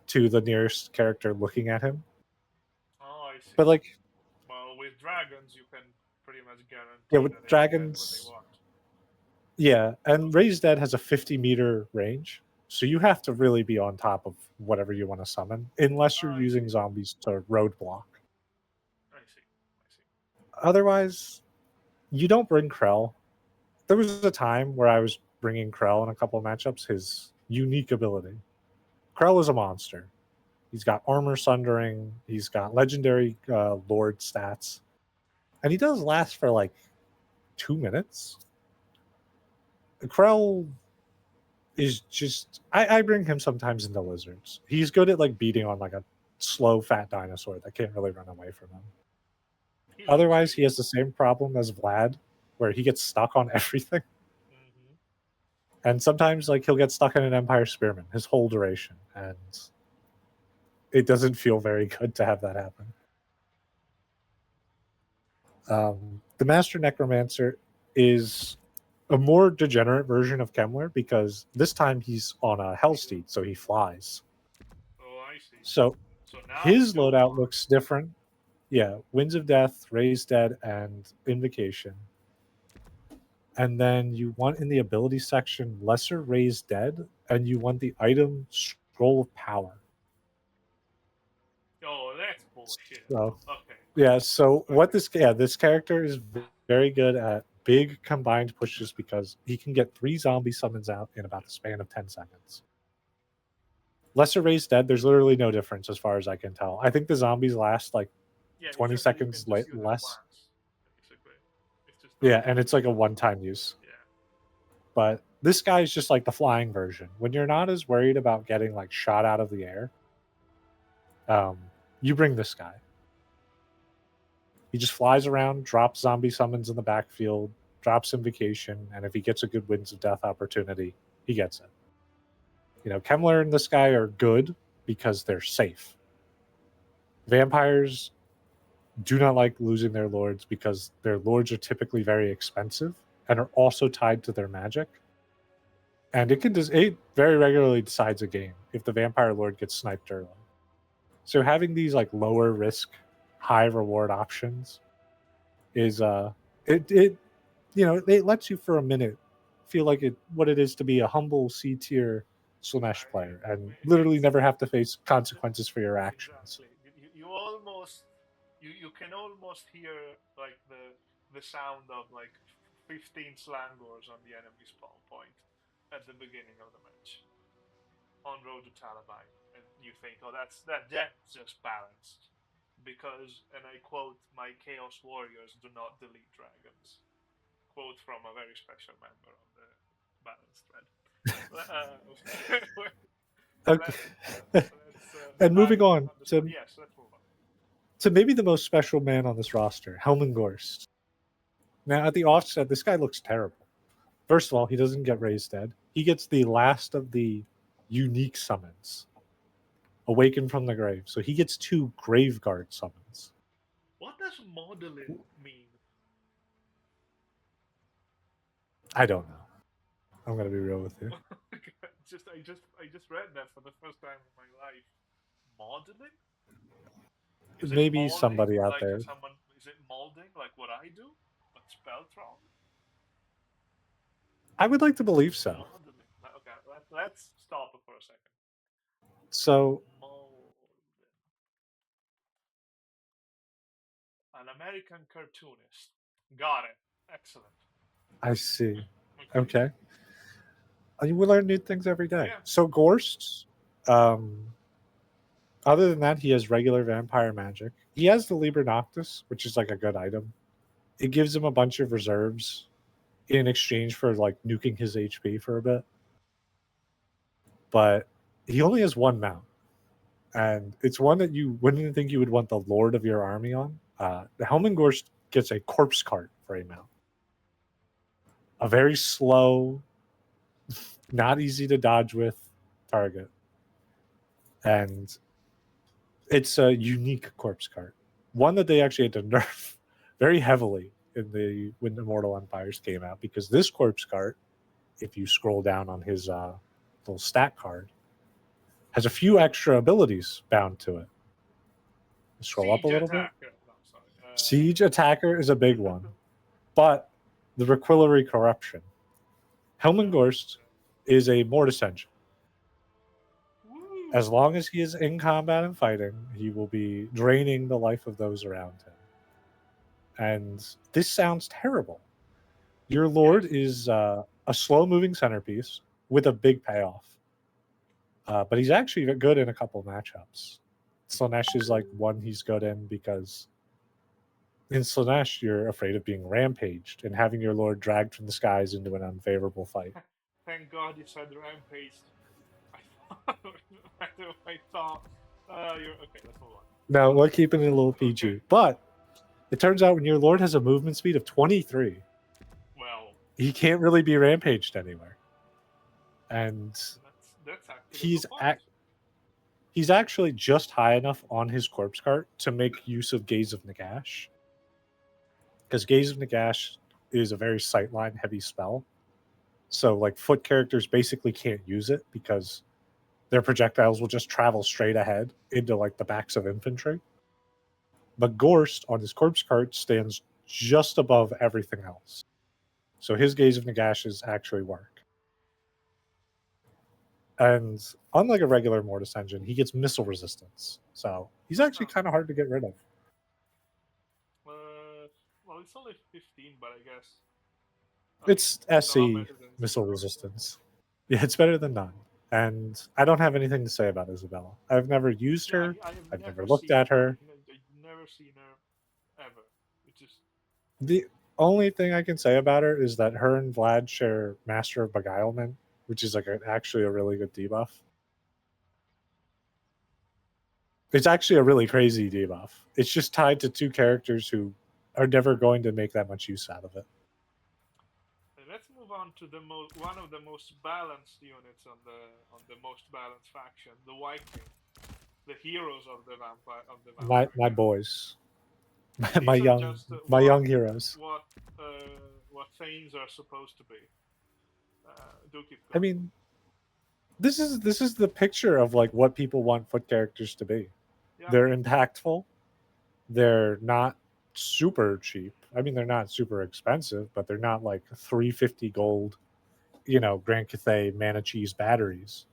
to the nearest character looking at him. Oh, I see. But like, well, with dragons, you can pretty much guarantee. Yeah, with that they dragons- get what they want. yeah, and Raise Dead has a 50-meter range, so you have to really be on top of whatever you want to summon, unless you're I using see. zombies to roadblock. I see. Otherwise, you don't bring Krell. There was a time where I was bringing Krell in a couple of matchups. His unique ability. Krell is a monster. He's got armor sundering. He's got legendary lord stats. And he does last for like 2 minutes. Krell is just... I bring him sometimes into lizards. He's good at like beating on like a slow, fat dinosaur that can't really run away from him. Otherwise, he has the same problem as Vlad, where he gets stuck on everything. Mm-hmm. And sometimes, like, he'll get stuck in an Empire Spearman his whole duration, and it doesn't feel very good to have that happen. The Master Necromancer is a more degenerate version of Kemmler because this time he's on a Hellsteed, so he flies. Oh, I see. So now his loadout looks different. Yeah, Winds of Death, Raise Dead, and Invocation. And then you want in the ability section Lesser Raise Dead, and you want the item Scroll of Power. Oh, that's bullshit. So, Okay. yeah, so what this character is very good at big combined pushes because he can get 3 zombie summons out in about the span of 10 seconds. Lesser Raised Dead, there's literally no difference as far as I can tell. I think the zombies last like Yeah, it's 20 just that you seconds can just use it less. once, basically. It's just Yeah, and it's like a one-time use. Yeah. But this guy's just like the flying version. When you're not as worried about getting like shot out of the air, you bring this guy. He just flies around, drops zombie summons in the backfield, drops Invocation, and if he gets a good Winds of Death opportunity, he gets it. You know, Kemmler and this guy are good because they're safe. Vampires do not like losing their lords because their lords are typically very expensive and are also tied to their magic. And it very regularly decides a game if the vampire lord gets sniped early. So having these like lower risk, high reward options is it lets you for a minute feel like what it is to be a humble C tier Slanesh player and literally never have to face consequences for your actions. Exactly. You can almost hear like the sound of like 15 slangors on the enemy spawn point at the beginning of the match on Road to Talabite, and you think, oh, that's just balanced, because, and I quote, "My Chaos Warriors do not delete dragons." Quote from a very special member of the balance thread. Okay. And moving on to yes, let's move on to maybe the most special man on this roster, Helmengorst. Now, at the offset, this guy looks terrible. First of all, he doesn't get Raised Dead. He gets the last of the unique summons, Awaken from the Grave. So he gets 2 Graveguard summons. What does modeling mean? I don't know. I'm gonna be real with you. I just read that for the first time in my life. Modeling? Maybe molding, somebody out like there. Is it molding like what I do, but spelled wrong? I would like to believe so. Modeling. Okay, let's stop it for a second. So, an American cartoonist. Got it. Excellent. I see. Okay. We learn new things every day. Yeah. So Gorst, other than that, he has regular vampire magic. He has the Liber Noctis, which is like a good item. It gives him a bunch of reserves in exchange for like nuking his HP for a bit. But he only has 1 mount. And it's one that you wouldn't think you would want the lord of your army on. The Helmengorst gets a corpse cart for a mount. A very slow, not easy to dodge with target. And it's a unique corpse cart. One that they actually had to nerf very heavily when Immortal Empires came out, because this corpse cart, if you scroll down on his little stat card, has a few extra abilities bound to it. Scroll up a little bit. Siege Attacker is a big one, but the Requillary Corruption. Helmengorst is a Mortis engine. As long as he is in combat and fighting, he will be draining the life of those around him. And this sounds terrible. Your Lord is a slow-moving centerpiece with a big payoff. But he's actually good in a couple of matchups. Slanesh is like one he's good in because in Slanesh, you're afraid of being rampaged and having your Lord dragged from the skies into an unfavorable fight. Thank God you said rampaged. I thought you're okay. Let's move on. No, we're keeping it a little PG. Okay. But it turns out when your Lord has a movement speed of 23, well, he can't really be rampaged anywhere. And that's he's actually just high enough on his corpse cart to make use of Gaze of Nagash. Because Gaze of Nagash is a very sightline heavy spell. So like foot characters basically can't use it because their projectiles will just travel straight ahead into like the backs of infantry. But Gorst on his corpse cart stands just above everything else. So his Gaze of Nagashes actually work. And unlike a regular Mortis engine, he gets missile resistance. So he's actually kind of hard to get rid of. Well, it's only 15, but I guess It's It's a lot SE better than missile zero. resistance. Yeah, it's better than none. And I don't have anything to say about Isabella. I've never used Yeah, her. I have I've never never looked seen at her. I've never seen her ever. It's just The only thing I can say about her is that her and Vlad share Master of Beguilement, which is like actually a really good debuff. It's actually a really crazy debuff. It's just tied to two characters who are never going to make that much use out of it. let's move on to the one of the most balanced units on the most balanced faction, the Viking, the heroes of the vampire. My boys, These are just my young heroes. what Thanes are supposed to be. Do keep I going. mean, this is the picture of like what people want foot characters to be. Yeah. They're impactful. They're not super cheap. I mean, they're not super expensive, but they're not like 350 gold, Grand Cathay Mana Cheese batteries.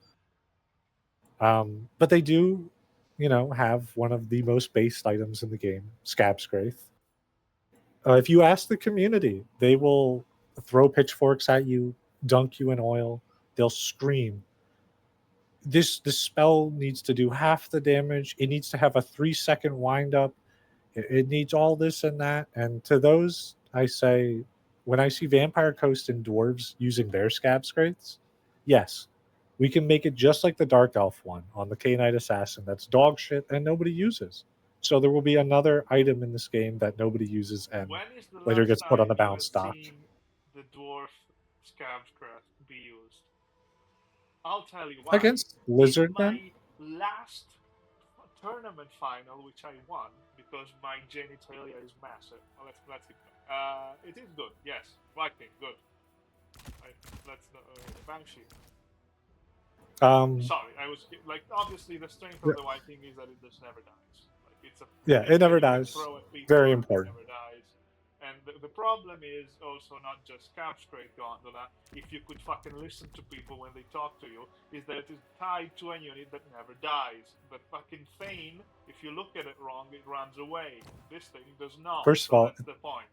But they do, have one of the most based items in the game, Scab Scraith. If you ask the community, they will throw pitchforks at you, dunk you in oil. They'll scream. This spell needs to do half the damage. It needs to have a 3-second wind up. It needs all this and that. And to those, I say, when I see Vampire Coast and dwarves using their Scab Scraiths, yes, we can make it just like the Dark Elf one on the K-Knight Assassin. That's dog shit and nobody uses. So there will be another item in this game that nobody uses and When is the later last gets put on time the you bounce had stock. seen the dwarf Scabscraft be used? I'll tell you why. Against In Lizardmen? my last tournament final, which I won because my genitalia is massive. Well, let's keep going. It is good. Yes, Viking, good. Right, let's Banshee. Sorry, I was like obviously the strength of the Viking is that it just never dies. Like it's a yeah, it never dies. throw at people Very and important. it never dies. And the problem is also not just Scabscraith Gondola. If you could fucking listen to people when they talk to you, is that it is tied to a unit that never dies. But fucking Thane, if you look at it wrong, it runs away. This thing does not. First of all, that's the point.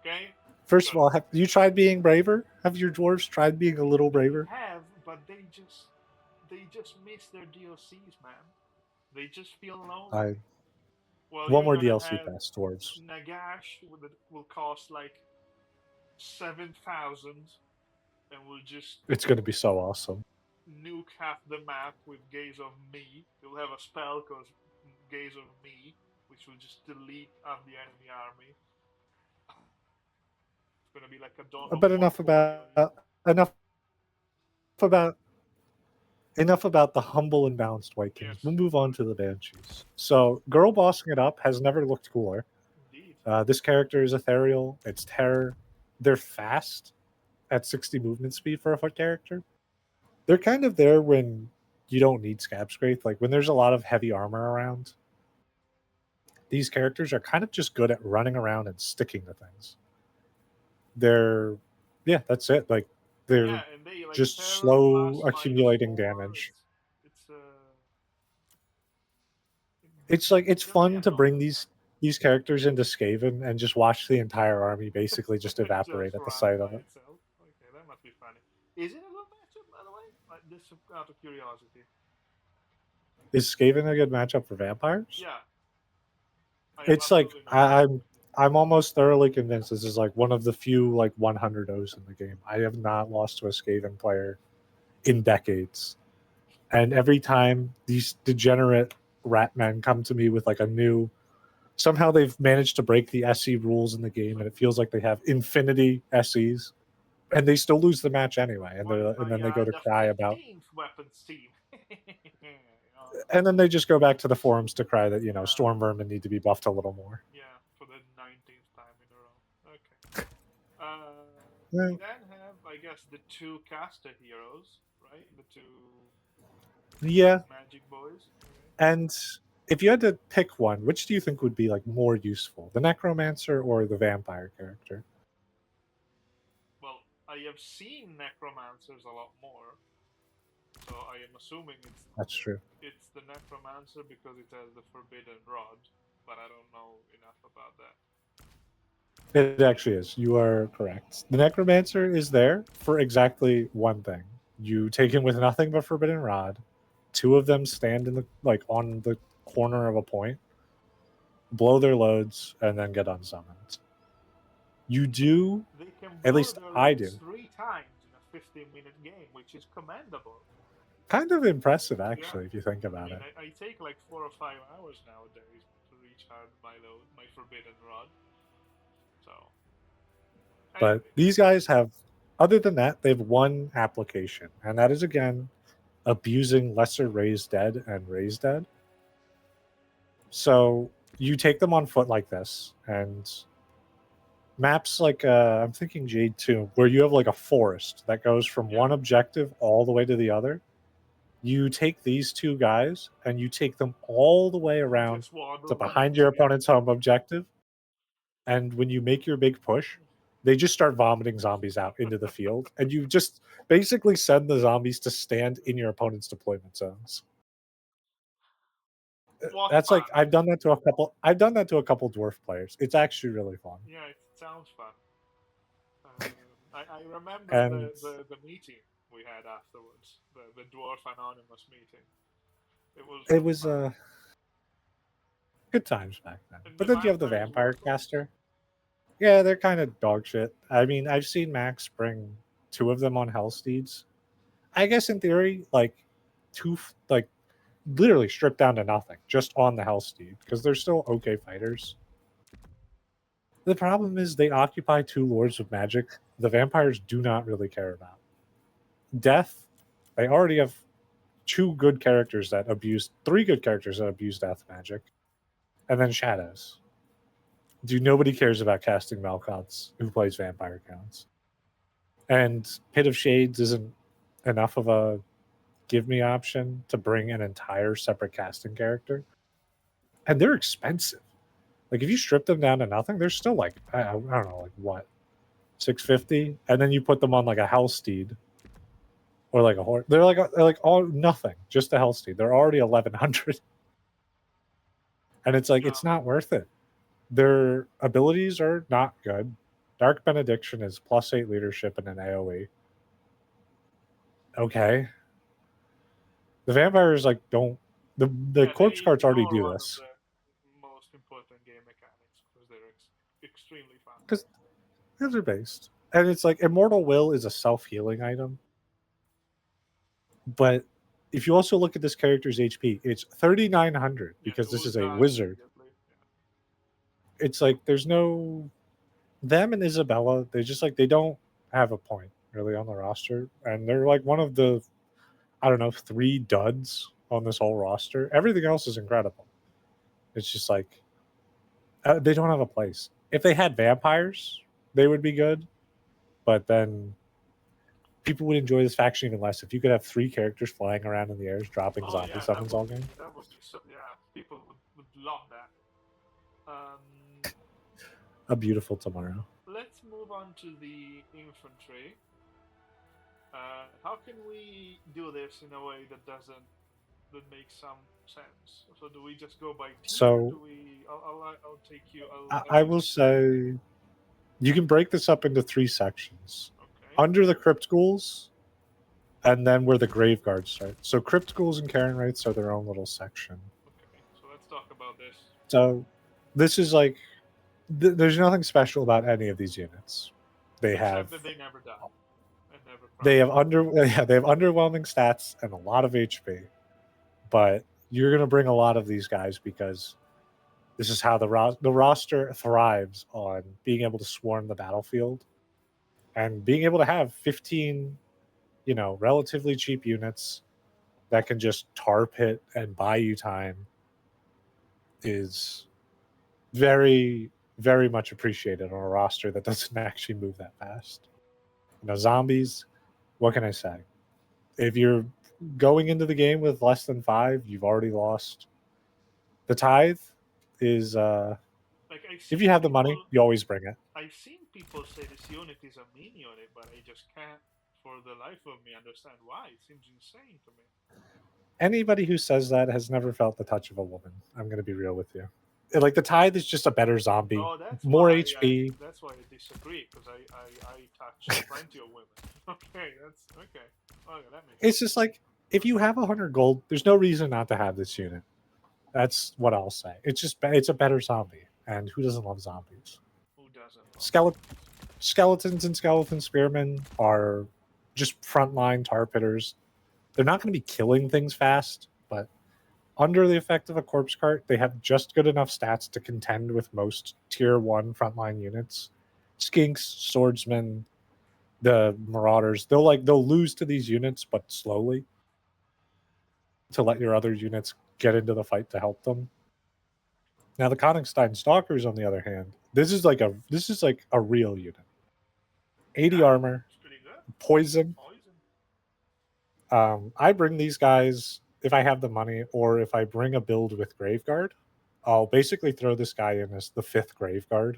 Okay. First of all, have you tried being braver? Have your dwarves tried being a little braver? They have, but they just miss their DLCs, man. They just feel lonely. Well, One you're more gonna DLC have pass, dwarves. Nagash that will cost like 7,000, and will just It's going to be so awesome. nuke half the map with Gaze of Me. You'll have a spell called Gaze of Me, which will just delete half the enemy army. It's gonna be like a Dawn of But War enough about the humble and balanced White Kings. Yes. We'll move on to the Banshees. So, girl bossing it up has never looked cooler. Indeed. This character is ethereal. It's terror. They're fast at 60 movement speed for a foot character. They're kind of there when you don't need Scab Scraith. Like when there's a lot of heavy armor around, these characters are kind of just good at running around and sticking to things. That's it. Like they're and they like just terror slow plus accumulating -4. damage. It's It's fun really to bring annoying. these characters into Skaven and just watch the entire army basically just evaporate at the sight of it. Itself. Okay, that must be funny. Is it a good matchup, by the way? Like, just out of curiosity. Is Skaven a good matchup for vampires? Yeah. It's like I'm almost thoroughly convinced this is like one of the few like 100-Os in the game. I have not lost to a Skaven player in decades. And every time these degenerate rat men come to me with like a new somehow they've managed to break the SE rules in the game and it feels like they have infinity SEs and they still lose the match anyway and then they go to cry about weapons team. and then they just go back to the forums to cry that storm vermin need to be buffed a little more. Yeah, for the 19th time in a row. Okay. Yeah. We then have, I guess, the two caster heroes, right? The two magic boys. Okay. And if you had to pick one, which do you think would be like more useful, the necromancer or the vampire character? Well, I have seen necromancers a lot more, so I am assuming that's true. It's the necromancer because it has the forbidden rod, but I don't know enough about that. It actually is. You are correct. The Necromancer is there for exactly one thing. You take him with nothing but Forbidden Rod. Two of them stand in the on the corner of a point, blow their loads, and then get unsummoned. You do, They can at blow least their I loads do. 3 times in a 15-minute game, which is commendable. Kind of impressive, Yeah. actually, if you think I about mean, it. I take like 4 or 5 hours nowadays to recharge my load, my Forbidden Rod. So, But anyway, these guys have, other than that, they have one application, and that is again abusing lesser raised dead and raised dead. So you take them on foot like this, and maps like I'm thinking Jade 2, where you have like a forest that goes from Yeah. one objective all the way to the other. You take these two guys and you take them all the way around just waddle to them behind in, your yeah. opponent's home objective. And when you make your big push, they just start vomiting zombies out into the field, and you just basically send the zombies to stand in your opponent's deployment zones. What That's fun. like I've done that to a couple. I've done that to a couple dwarf players. It's actually really fun. Yeah, it sounds fun. I remember And the meeting we had afterwards, the Dwarf Anonymous meeting. It was it really was fun. good times back then. And But the then you have the vampires vampire worthless. caster. Yeah, they're kind of dog shit. I mean, I've seen Max bring two of them on Hellsteeds. I guess in theory, like literally stripped down to nothing just on the Hellsteed because they're still okay fighters. The problem is they occupy two lords of magic the vampires do not really care about. Death, they already have three good characters that abuse death magic, and then shadows. Nobody cares about casting Malcots who plays vampire counts. And Pit of Shades isn't enough of a give me option to bring an entire separate casting character. And they're expensive. Like if you strip them down to nothing, they're still like I don't know, like what, 650, and then you put them on like a Hellsteed or like a horse. They're like all nothing, just a Hellsteed. They're already 1100, and it's like it's not worth it. Their abilities are not good. Dark Benediction is +8 leadership and an AOE. Okay, the vampires like don't. The corpse cards already do one this of the most important game mechanics because they're extremely fun. because they're based, and it's like Immortal Will is a self-healing item. But if you also look at this character's HP, it's 3900 because this is a wizard. Yeah. It's like there's no them and Isabella. They just like they don't have a point really on the roster, and they're like one of the I don't know 3 duds on this whole roster. Everything else is incredible. It's just like they don't have a place. If they had vampires, they would be good, but then people would enjoy this faction even less if you could have 3 characters flying around in the airs dropping zombie summons all game. That would be so. Yeah, people would love that. A beautiful tomorrow. Let's move on to the infantry. How can we do this in a way that makes some sense? So do we just go by tier? So do we? I'll take you. I will say you can break this up into 3 sections. Okay. Under the Crypt Ghouls, and then where the Grave Guards start. So Crypt Ghouls and Karen Wraiths are their own little section. Okay, so let's talk about this. So this is like there's nothing special about any of these units. Except that they never die. They have underwhelming stats and a lot of HP. But you're going to bring a lot of these guys because this is how the roster thrives on being able to swarm the battlefield and being able to have 15, relatively cheap units that can just tar pit and buy you time is very, very much appreciated on a roster that doesn't actually move that fast. Zombies, what can I say? If you're going into the game with less than 5, you've already lost. The tithe is if you have the money, you always bring it. I've seen people say this unit is a mean unit, but I just can't for the life of me understand why. It seems insane to me. Anybody who says that has never felt the touch of a woman. I'm going to be real with you. Like the Tithe is just a better zombie, Oh, that's more why HP. that's why I disagree, because I touch plenty of women. Okay, that's okay. Okay, that makes It's just like if you have 100 gold, there's no reason not to have this unit. That's what I'll say. It's just it's a better zombie, and who doesn't love zombies? who doesn't love Skeletons and skeleton spearmen are just frontline tar pitters. They're not going to be killing things fast, but under the effect of a corpse cart, they have just good enough stats to contend with most tier 1 frontline units. Skinks, swordsmen, the marauders, they'll lose to these units, but slowly, to let your other units get into the fight to help them. Now the Königstein Stalkers, on the other hand, this is like a real unit. 80 armor, It's pretty good. poison. Poison. I bring these guys if I have the money, or if I bring a build with Graveguard, I'll basically throw this guy in as the 5th Graveguard,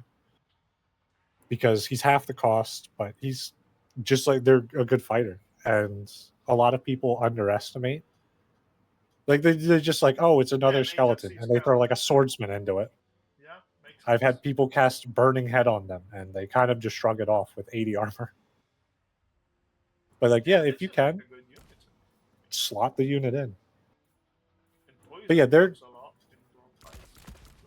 because he's half the cost, but he's just like, they're a good fighter, and a lot of people underestimate. Like they're just like, oh, it's another skeleton, and they throw like a swordsman into it. Yeah, makes sense. I've had people cast Burning Head on them, and they kind of just shrug it off with 80 armor. But like, yeah, if you can, like a good unit. slot the unit in. And poison But yeah, helps a lot in long fights.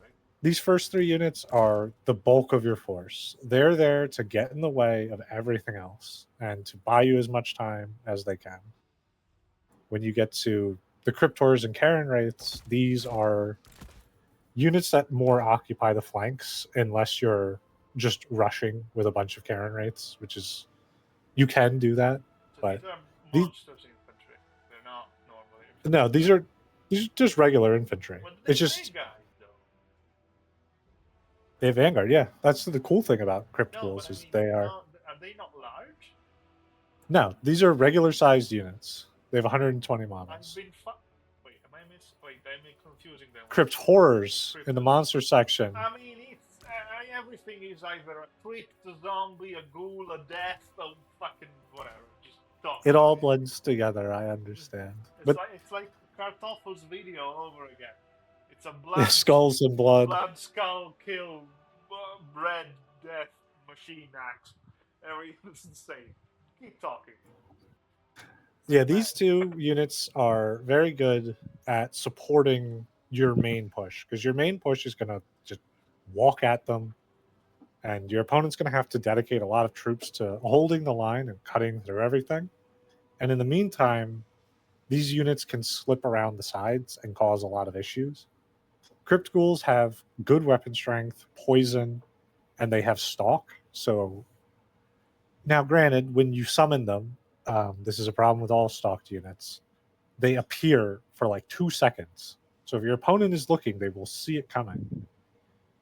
Right? These first 3 units are the bulk of your force. They're there to get in the way of everything else and to buy you as much time as they can. When you get to the Cryptors and Karen Wraiths, these are units that more occupy the flanks, unless you're just rushing with a bunch of Karen Wraiths, which is, you can do that. So but these are monsters infantry. They're not normal infantry. No, these are just regular infantry. It's just guys, though. They have Vanguard, yeah. That's the cool thing about Crypt No, Ghouls, but is they are. Are they not large? No, these are regular sized units. They have 120 I've models. been Wait, am I confusing them? Crypt Horrors in the monster section. I mean, it's everything is either a crypt, a zombie, a ghoul, a death, a fucking whatever. Just talk. It all blends together, I understand. It's like Kartoffel's video all over again. It's a blood skulls and blood. Blood, skull, kill, bread, death, machine axe. Everything's insane. Keep talking. Yeah, these 2 units are very good at supporting your main push, because your main push is going to just walk at them, and your opponent's going to have to dedicate a lot of troops to holding the line and cutting through everything. And in the meantime, these units can slip around the sides and cause a lot of issues. Crypt Ghouls have good weapon strength, poison, and they have stalk. So now, granted, when you summon them, this is a problem with all stalked units. They appear for like 2 seconds. So if your opponent is looking, they will see it coming.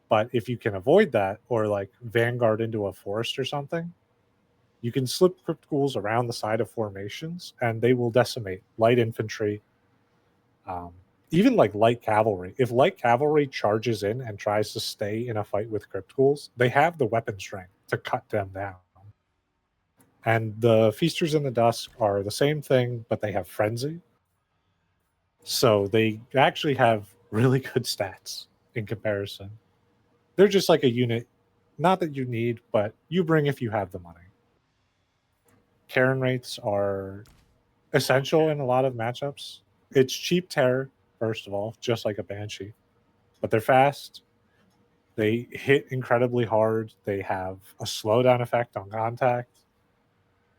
But if you can avoid that, or like Vanguard into a forest or something, you can slip Crypt Ghouls around the side of formations, and they will decimate light infantry, even like light cavalry. If light cavalry charges in and tries to stay in a fight with Crypt Ghouls, they have the weapon strength to cut them down. And the Feasters in the Dusk are the same thing, but they have Frenzy. So they actually have really good stats in comparison. They're just like a unit, not that you need, but you bring if you have the money. Karen Wraiths are essential in a lot of matchups. It's cheap terror, first of all, just like a Banshee. But they're fast. They hit incredibly hard. They have a slowdown effect on contact.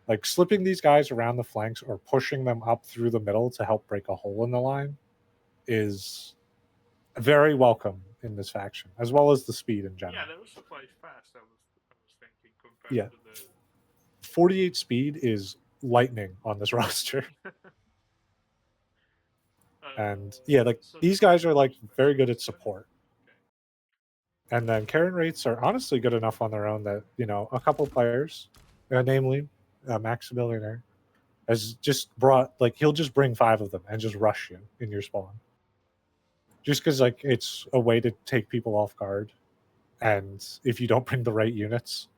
Like, slipping these guys around the flanks or pushing them up through the middle to help break a hole in the line is very welcome in this faction, as well as the speed in general. Yeah, they're also quite fast, I was thinking, compared to the... 48 speed is lightning on this roster. And yeah, like, these guys are like very good at support. And then Karen Wraiths are honestly good enough on their own that, you know, a couple players, namely Max Billionaire, has just brought, like, he'll just bring 5 of them and just rush you in your spawn. Just because, like, it's a way to take people off guard. And if you don't bring the right units,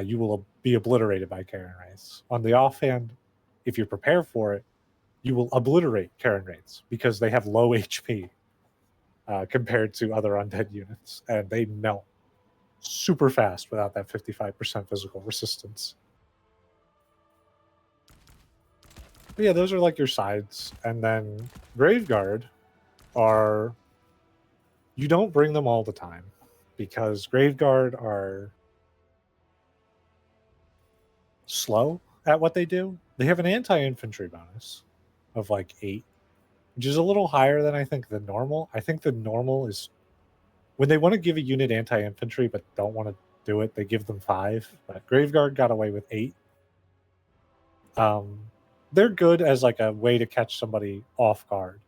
you will be obliterated by Karen Wraiths. On the offhand, if you prepare for it, you will obliterate Karen Wraiths because they have low HP. compared to other undead units, and they melt super fast without that 55% physical resistance. But yeah, those are like your sides. And then Graveguard are... You don't bring them all the time because Graveguard are slow at what they do. They have an anti-infantry bonus of like 8, which is a little higher than I think the normal. I think the normal is when they want to give a unit anti-infantry but don't want to do it, they give them 5. But Graveguard got away with 8. They're good as like a way to catch somebody off guard.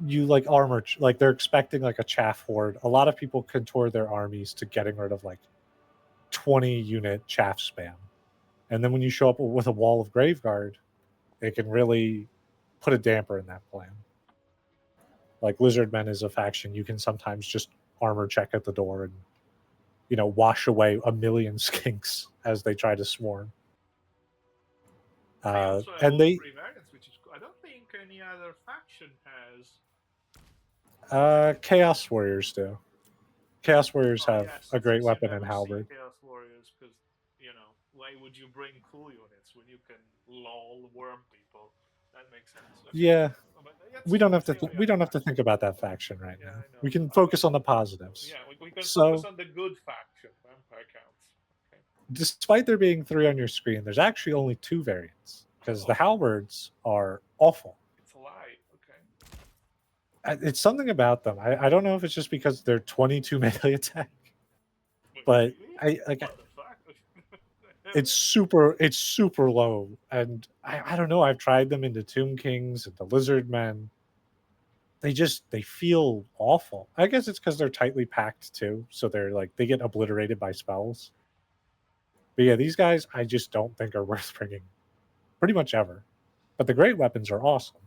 You like armor, like they're expecting like a chaff horde. A lot of people contour their armies to getting rid of like 20 unit chaff spam. And then when you show up with a wall of Graveguard, it can really put a damper in that plan. Like Lizardmen is a faction you can sometimes just armor check at the door and, you know, wash away a million skinks as they try to swarm. And they variants, which is I don't think any other faction has. Chaos Warriors do. Chaos Warriors have a great weapon in in Halberd. Chaos Warriors, because why would you bring cool units when you can lol worm people? That makes sense. Okay. Yeah, we don't have to. We don't have to think about that faction right now. We can focus on the positives. Yeah, we can focus on the good faction. Vampire counts. Okay. Despite there being 3 on your screen, there's actually only 2 variants because the halberds are awful. It's a lie. Okay. It's something about them. I don't know if it's just because they're 22 melee attack, but really? it's super low, and I don't know. I've tried them into Tomb Kings and the Lizard Men. They feel awful. I guess it's because they're tightly packed too, so they're like they get obliterated by spells. But yeah, these guys I just don't think are worth bringing, pretty much ever. But the great weapons are awesome.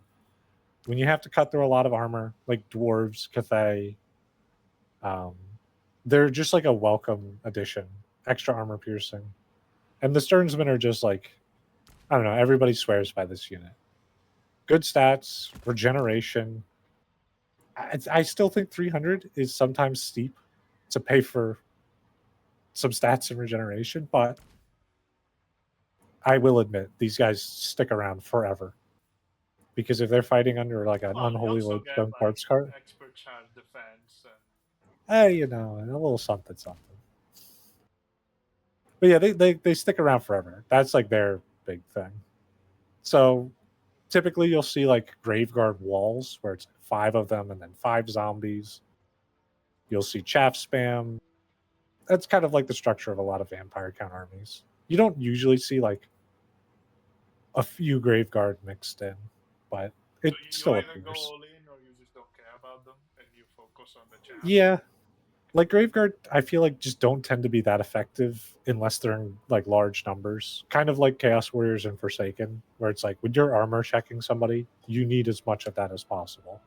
When you have to cut through a lot of armor, like dwarves, Cathay, they're just like a welcome addition. Extra armor piercing. And the Sternsmen are just like, I don't know, everybody swears by this unit. Good stats, regeneration. I still think 300 is sometimes steep to pay for some stats and regeneration, but I will admit these guys stick around forever. Because if they're fighting under like an unholy lodestone quartz cart, expert charge defense. Hey, you know, a little something. But yeah, they stick around forever. That's like their big thing. So typically you'll see like Graveguard walls where it's 5 of them and then 5 zombies. You'll see chaff spam. That's kind of like the structure of a lot of vampire count armies. You don't usually see like a few Graveguard mixed in, but it still appears. You either go all in or you just don't care about them and you focus on the chaff. Yeah. Like Graveguard, I feel like just don't tend to be that effective unless they're in like large numbers. Kind of like Chaos Warriors and Forsaken, where it's like when you're armor checking somebody, you need as much of that as possible.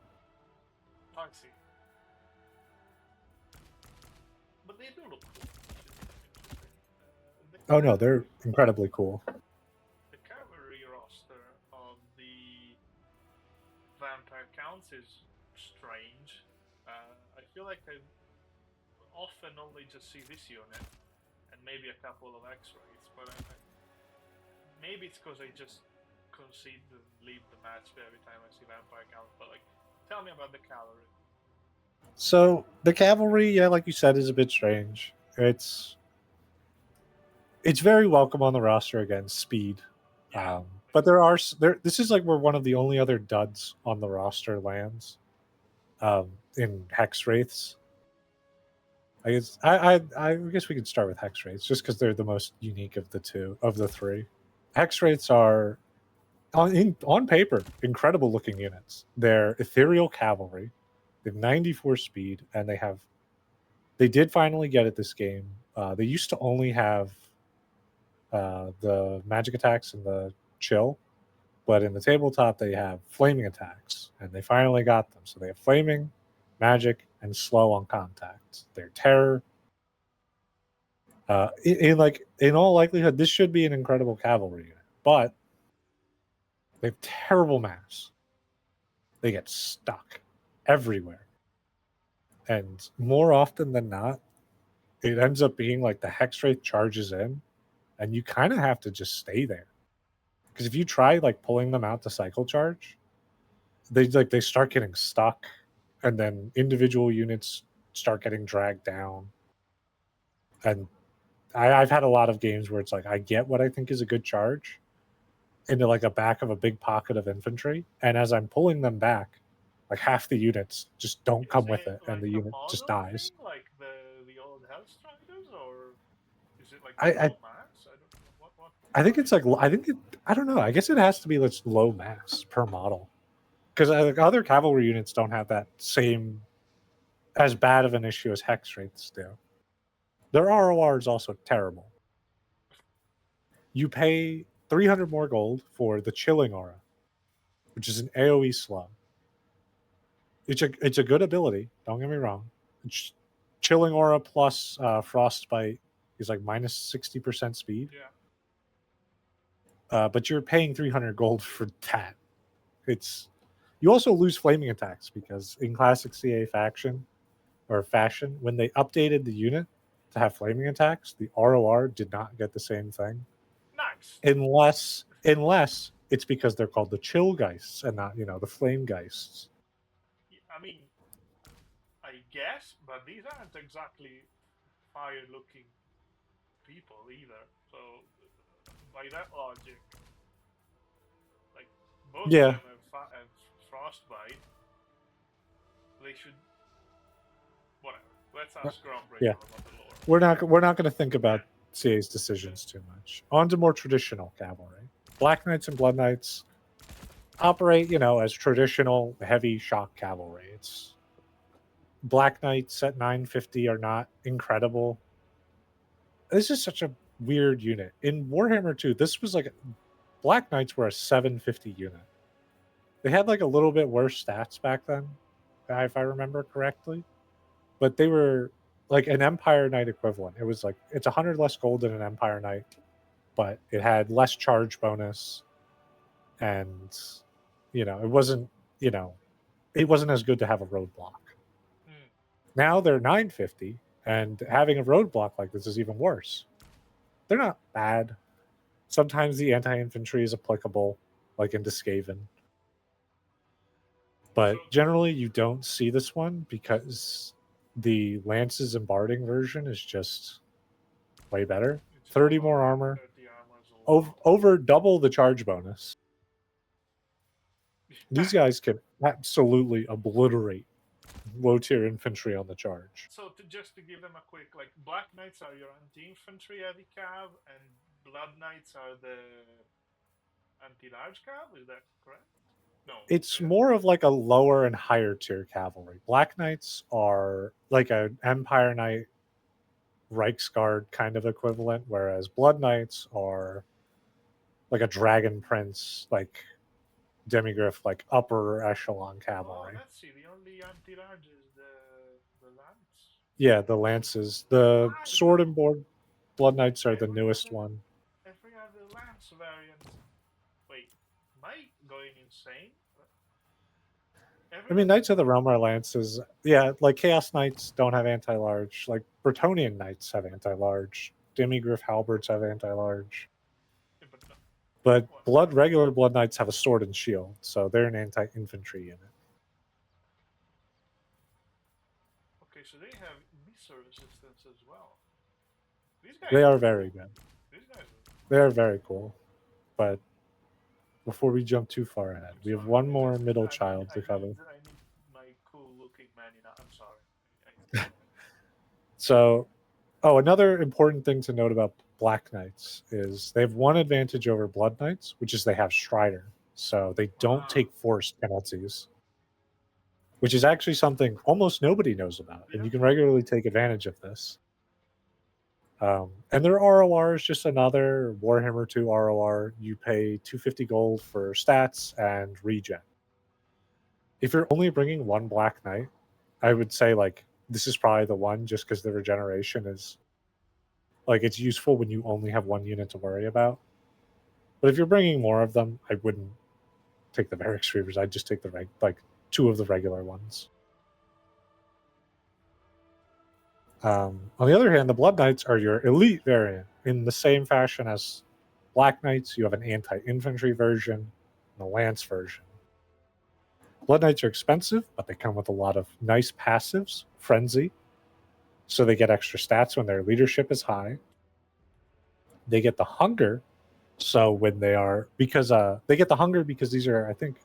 I see. But they do look cool. Oh no, they're incredibly cool. The cavalry roster of the vampire counts is strange. I feel like I often only just see this unit and maybe a couple of X-rays, but maybe it's because I just concede to leave the match every time I see vampire count. But like, tell me about the cavalry. So the cavalry, yeah, like you said, is a bit strange. It's very welcome on the roster again, speed. But this is like where one of the only other duds on the roster lands in Hex Wraiths. I guess we could start with Hex Wraiths just because they're the most unique of the 3. Hex Wraiths are on paper incredible looking units. They're ethereal cavalry. They have 94 speed, and they did finally get it this game. They used to only have the magic attacks and the chill, but in the tabletop they have flaming attacks, and they finally got them. So they have flaming, magic, and slow on contact. They're terror. In all likelihood, this should be an incredible cavalry unit, but they have terrible mass. They get stuck everywhere. And more often than not, it ends up being like the hex rate charges in, and you kind of have to just stay there. Because if you try like pulling them out to cycle charge, they start getting stuck, and then individual units start getting dragged down. And I've had a lot of games where it's like I get what I think is a good charge into like a back of a big pocket of infantry, and as I'm pulling them back, like half the units just don't come with it, and the unit just dies. Thing, like the old Hellstriders, or is it like I low mass? I don't know what. I think it's like I don't know. I guess it has to be like low mass per model, because like other cavalry units don't have that same as bad of an issue as hex rates do. Their ROR is also terrible. You pay 300 more gold for the Chilling Aura, which is an AoE slug. It's a good ability. Don't get me wrong. Chilling Aura plus Frostbite is like minus 60% speed. Yeah. But you're paying 300 gold for that. You also lose flaming attacks because in classic CA fashion, when they updated the unit to have flaming attacks, the ROR did not get the same thing. Nice. Unless it's because they're called the Chill Geists and not, the Flame Geists. I mean, I guess, but these aren't exactly fire-looking people either. So, by that logic, like both of them have frostbite. They should. Whatever. Let's ask Groundbreaker about the lore. We're not going to think about CA's decisions too much. On to more traditional cavalry. Black Knights and Blood Knights operate, as traditional heavy shock cavalry. It's Black Knights at 950 are not incredible. This is such a weird unit. In Warhammer 2, this was like Black Knights were a 750 unit. They had like a little bit worse stats back then, if I remember correctly. But they were like an Empire Knight equivalent. It was like it's 100 less gold than an Empire Knight, but it had less charge bonus, and it wasn't as good to have a roadblock. Now they're 950, and having a roadblock like this is even worse. They're not bad. Sometimes the anti-infantry is applicable, like into Skaven. But generally you don't see this one because the Lances and Barding version is just way better. 30 more armor. Over double the charge bonus. These guys can absolutely obliterate low-tier infantry on the charge. So just to give them a quick, like, Black Knights are your anti-infantry heavy cav, and Blood Knights are the anti-large cav, is that correct? No. It's more of like a lower and higher tier cavalry. Black Knights are like an Empire Knight Reichsguard kind of equivalent, whereas Blood Knights are like a Dragon Prince, like Demigriff, like upper echelon cavalry. Let's see, the only anti-large is the lance. Yeah, the lances. The sword and board Blood Knights are the newest one. Every other lance variant. Wait, am I going insane? I mean, Knights of the Realm are lances. Yeah, like Chaos Knights don't have anti-large. Like Bretonnian Knights have anti-large. Demigriff Halberds have anti-large. But regular Blood Knights have a sword and shield, so they're an anti-infantry unit. Okay, so they have missile resistance as well. They are very good. These guys they are very cool. But before we jump too far ahead, we have one more middle child to cover. I need my cool-looking man in. I'm sorry. So, another important thing to note about Black Knights is they have one advantage over Blood Knights, which is they have Strider. So they don't take force penalties, which is actually something almost nobody knows about. And you can regularly take advantage of this. And their ROR is just another Warhammer 2 ROR. You pay 250 gold for stats and regen. If you're only bringing one Black Knight, I would say like this is probably the one, just because the regeneration is like it's useful when you only have one unit to worry about. But if you're bringing more of them, I wouldn't take the Varix Reavers. I'd just take the two of the regular ones. On the other hand, the Blood Knights are your elite variant. In the same fashion as Black Knights, you have an anti-infantry version and a lance version. Blood Knights are expensive, but they come with a lot of nice passives. Frenzy, so they get extra stats when their leadership is high. They get the hunger, so when they are they get the hunger because these are, I think,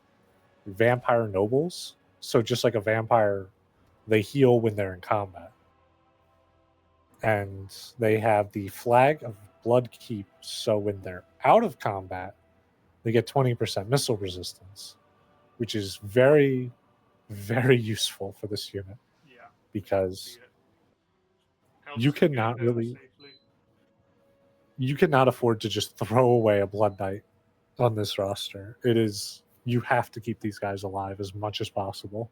vampire nobles. So just like a vampire, they heal when they're in combat. And they have the flag of blood keep, so when they're out of combat, they get 20% missile resistance, which is very, very useful for this unit. Yeah. Because Helps you to get cannot there really safely. you cannot afford to just throw away a Blood Knight on this roster. You have to keep these guys alive as much as possible.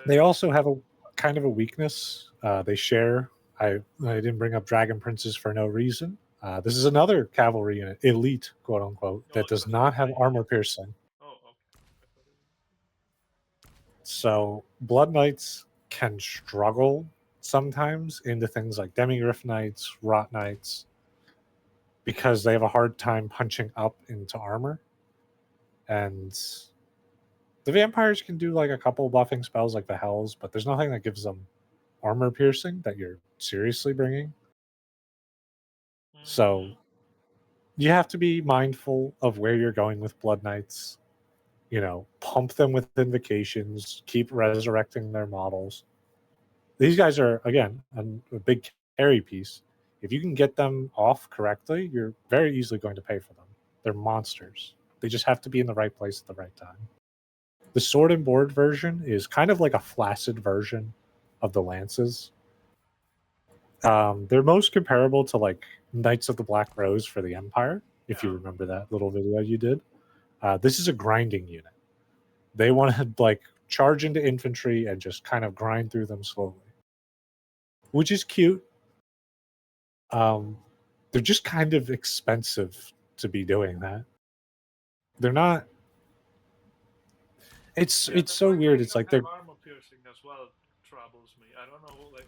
They also have a kind of a weakness. They share. I didn't bring up Dragon Princes for no reason. This is another cavalry unit, elite, quote unquote, that does not have armor piercing. Oh, okay. So Blood Knights can struggle sometimes into things like Demigryph Knights, Rot Knights, because they have a hard time punching up into armor. And the vampires can do like a couple buffing spells like the Hells, but there's nothing that gives them armor piercing that you're seriously bringing. So you have to be mindful of where you're going with Blood Knights. Pump them with invocations, keep resurrecting their models. These guys are, again, a big carry piece. If you can get them off correctly, you're very easily going to pay for them. They're monsters. They just have to be in the right place at the right time. The sword and board version is kind of like a flaccid version of the lances. They're most comparable to like Knights of the Black Rose for the Empire, if you remember that little video you did. This is a grinding unit. They want to like charge into infantry and just kind of grind through them slowly, which is cute. They're just kind of expensive to be doing that. They're not. It's so weird. It's like they're armor piercing as well troubles me. I don't know. Like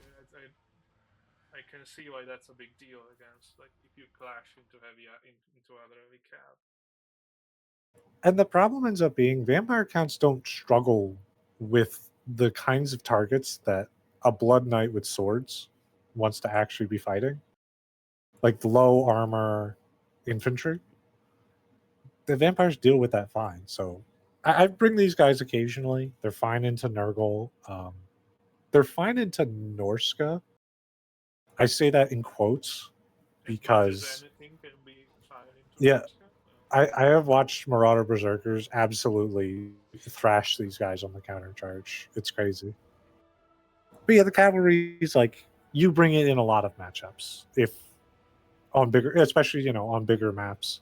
I can see why that's a big deal against like if you clash into into other heavy cav. And the problem ends up being vampire counts don't struggle with the kinds of targets that a Blood Knight with swords wants to actually be fighting. Like the low armor infantry. The vampires deal with that fine. So I bring these guys occasionally. They're fine into Nurgle. They're fine into Norska. I say that in quotes because anything can be fine into yeah, Norska. I have watched Marauder Berserkers absolutely thrash these guys on the counter charge. It's crazy. But yeah, the cavalry is like you bring it in a lot of matchups. If on bigger, especially on bigger maps,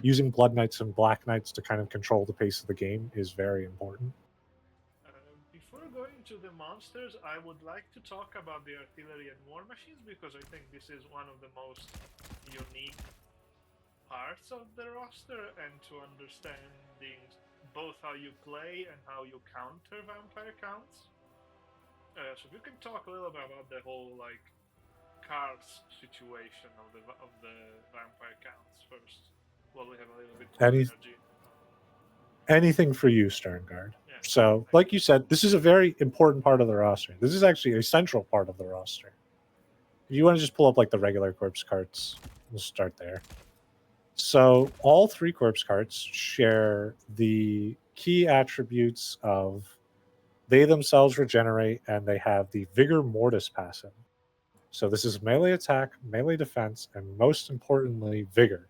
using Blood Knights and Black Knights to kind of control the pace of the game is very important. Before going to the monsters, I would like to talk about the artillery and war machines because I think this is one of the most unique parts of the roster, and to understanding both how you play and how you counter vampire counts. So if you can talk a little bit about the whole like cards situation of the vampire counts first, while we have a little bit more energy. Anything for you, Sternguard. Yeah, so, like you said, this is a very important part of the roster. This is actually a central part of the roster. If you want to just pull up like the regular corpse cards, we'll start there. So all 3 corpse cards share the key attributes of they themselves regenerate, and they have the Vigor Mortis passive. So this is melee attack, melee defense, and most importantly, Vigor.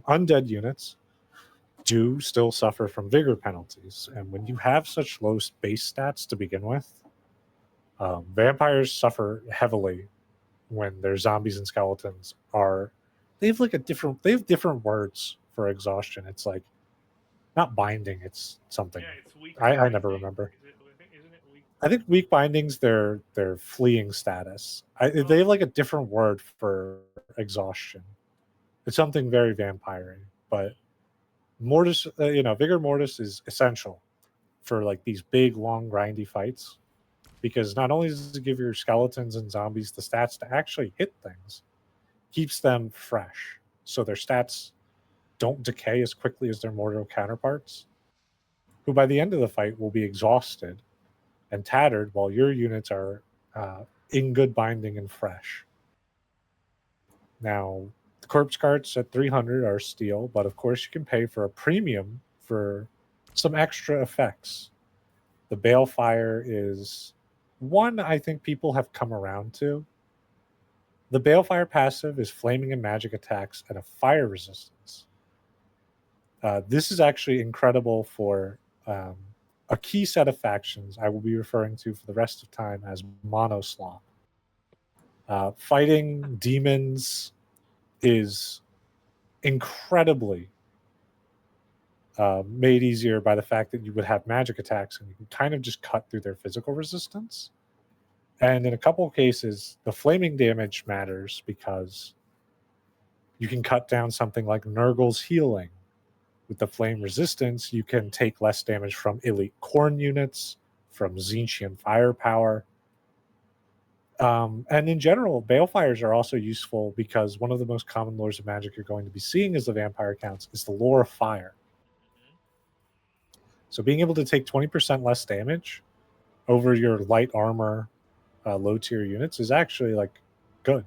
Undead units do still suffer from Vigor penalties, and when you have such low base stats to begin with, vampires suffer heavily when their zombies and skeletons are. They have different words for exhaustion. It's like not binding. It's something. Yeah, it's weak. I never remember. Isn't it weak? I think weak bindings. Their fleeing status. They have like a different word for exhaustion. It's something very vampire-y, but Mortis. Vigor Mortis is essential for like these big, long, grindy fights, because not only does it give your skeletons and zombies the stats to actually hit things, keeps them fresh, so their stats don't decay as quickly as their mortal counterparts, who by the end of the fight will be exhausted and tattered while your units are in good binding and fresh. Now, the corpse carts at 300 are steel, but of course you can pay for a premium for some extra effects. The Balefire is one I think people have come around to. The Balefire passive is flaming and magic attacks and a fire resistance. This is actually incredible for a key set of factions I will be referring to for the rest of time as Monoslop. Fighting demons is incredibly made easier by the fact that you would have magic attacks and you can kind of just cut through their physical resistance. And in a couple of cases, the flaming damage matters because you can cut down something like Nurgle's healing. With the flame resistance, you can take less damage from elite Khorne units, from Tzeentchian firepower. And in general, Balefires are also useful because one of the most common lores of magic you're going to be seeing as the vampire counts is the lore of fire. So being able to take 20% less damage over your light armor, low tier units is actually like good.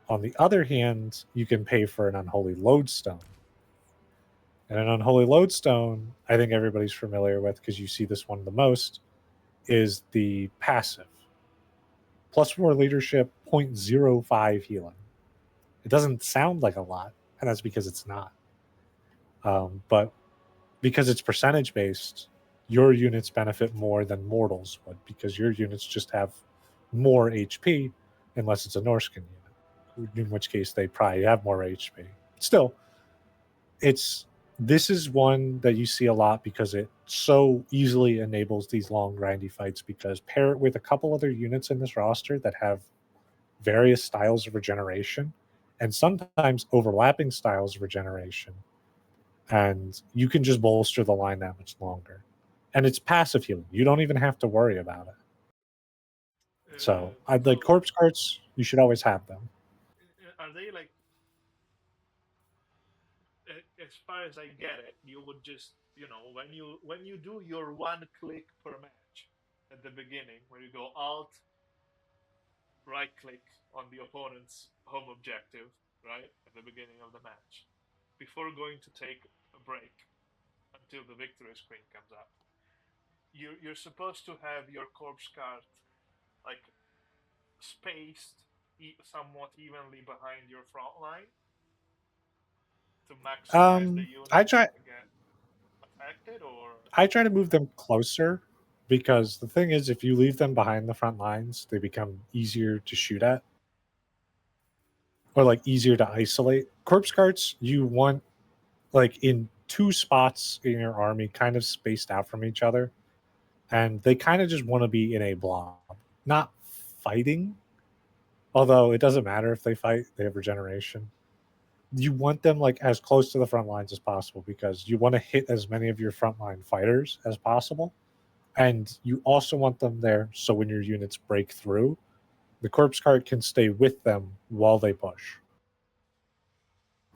On the other hand, you can pay for an unholy lodestone. And an unholy lodestone, I think everybody's familiar with because you see this one the most, is the passive. +4 leadership, 0.05 healing. It doesn't sound like a lot, and that's because it's not. But because it's percentage based, your units benefit more than mortals would because your units just have more HP unless it's a Norscan unit, in which case they probably have more HP. Still, this is one that you see a lot because it so easily enables these long grindy fights, because pair it with a couple other units in this roster that have various styles of regeneration and sometimes overlapping styles of regeneration, and you can just bolster the line that much longer. And it's passive healing. You don't even have to worry about it. So I'd like corpse carts, you should always have them. Are they like, as far as I get it, you would just, when you do your one click per match at the beginning, where you go alt, right click on the opponent's home objective, right, at the beginning of the match, before going to take a break until the victory screen comes up, you're supposed to have your corpse cart like spaced somewhat evenly behind your front line to maximize the unit I try get affected, or I try to move them closer because the thing is, if you leave them behind the front lines, they become easier to shoot at or like easier to isolate. Corpse carts, you want like in 2 spots in your army, kind of spaced out from each other, and they kind of just want to be in a blob, not fighting. Although it doesn't matter if they fight, they have regeneration. You want them like as close to the front lines as possible because you want to hit as many of your frontline fighters as possible. And you also want them there so when your units break through, the corpse cart can stay with them while they push.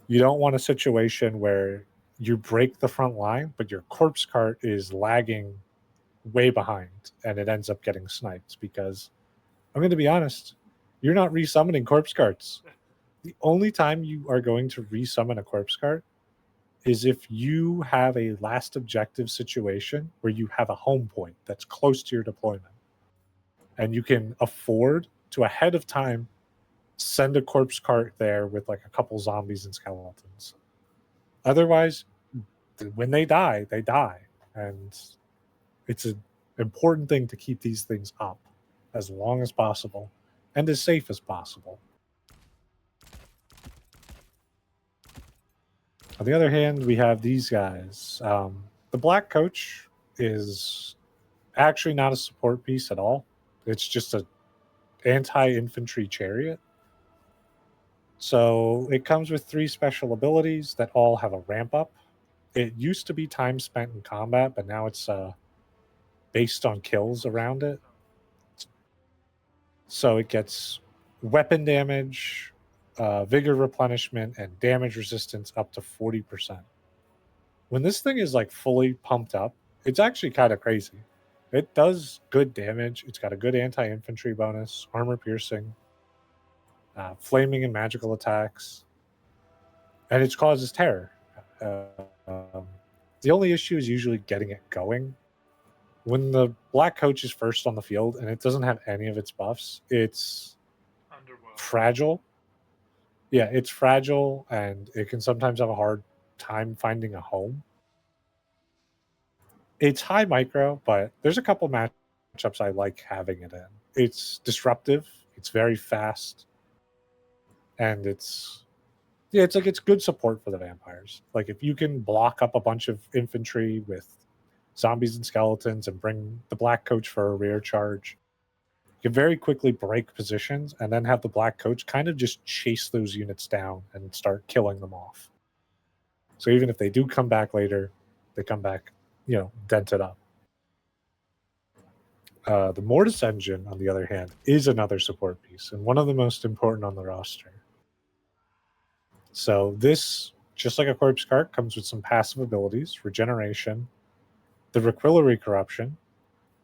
You don't want a situation where you break the front line, but your corpse cart is lagging way behind and it ends up getting sniped because I'm going to be honest, you're not resummoning corpse carts. The only time you are going to resummon a corpse cart is if you have a last objective situation where you have a home point that's close to your deployment and you can afford to ahead of time send a corpse cart there with like a couple zombies and skeletons. Otherwise, when they die, they die. And it's an important thing to keep these things up as long as possible and as safe as possible. On the other hand, we have these guys. The Black Coach is actually not a support piece at all. It's just a anti-infantry chariot. So it comes with 3 special abilities that all have a ramp up. It used to be time spent in combat, but now it's based on kills around it. So it gets weapon damage, vigor replenishment, and damage resistance up to 40%. When this thing is like fully pumped up, it's actually kind of crazy. It does good damage. It's got a good anti-infantry bonus, armor piercing, flaming and magical attacks, and it causes terror. The only issue is usually getting it going. When the black coach is first on the field and it doesn't have any of its buffs, it's fragile. Yeah, it's fragile, and it can sometimes have a hard time finding a home. It's high micro, but there's a couple matchups I like having it in. It's disruptive, it's very fast, and it's good support for the vampires. Like if you can block up a bunch of infantry with zombies and skeletons and bring the black coach for a rear charge, you can very quickly break positions and then have the black coach kind of just chase those units down and start killing them off. So even if they do come back later, they come back, dented up. The Mortis engine, on the other hand, is another support piece and one of the most important on the roster. So this, just like a Corpse Cart, comes with some passive abilities, regeneration, the Requillary Corruption.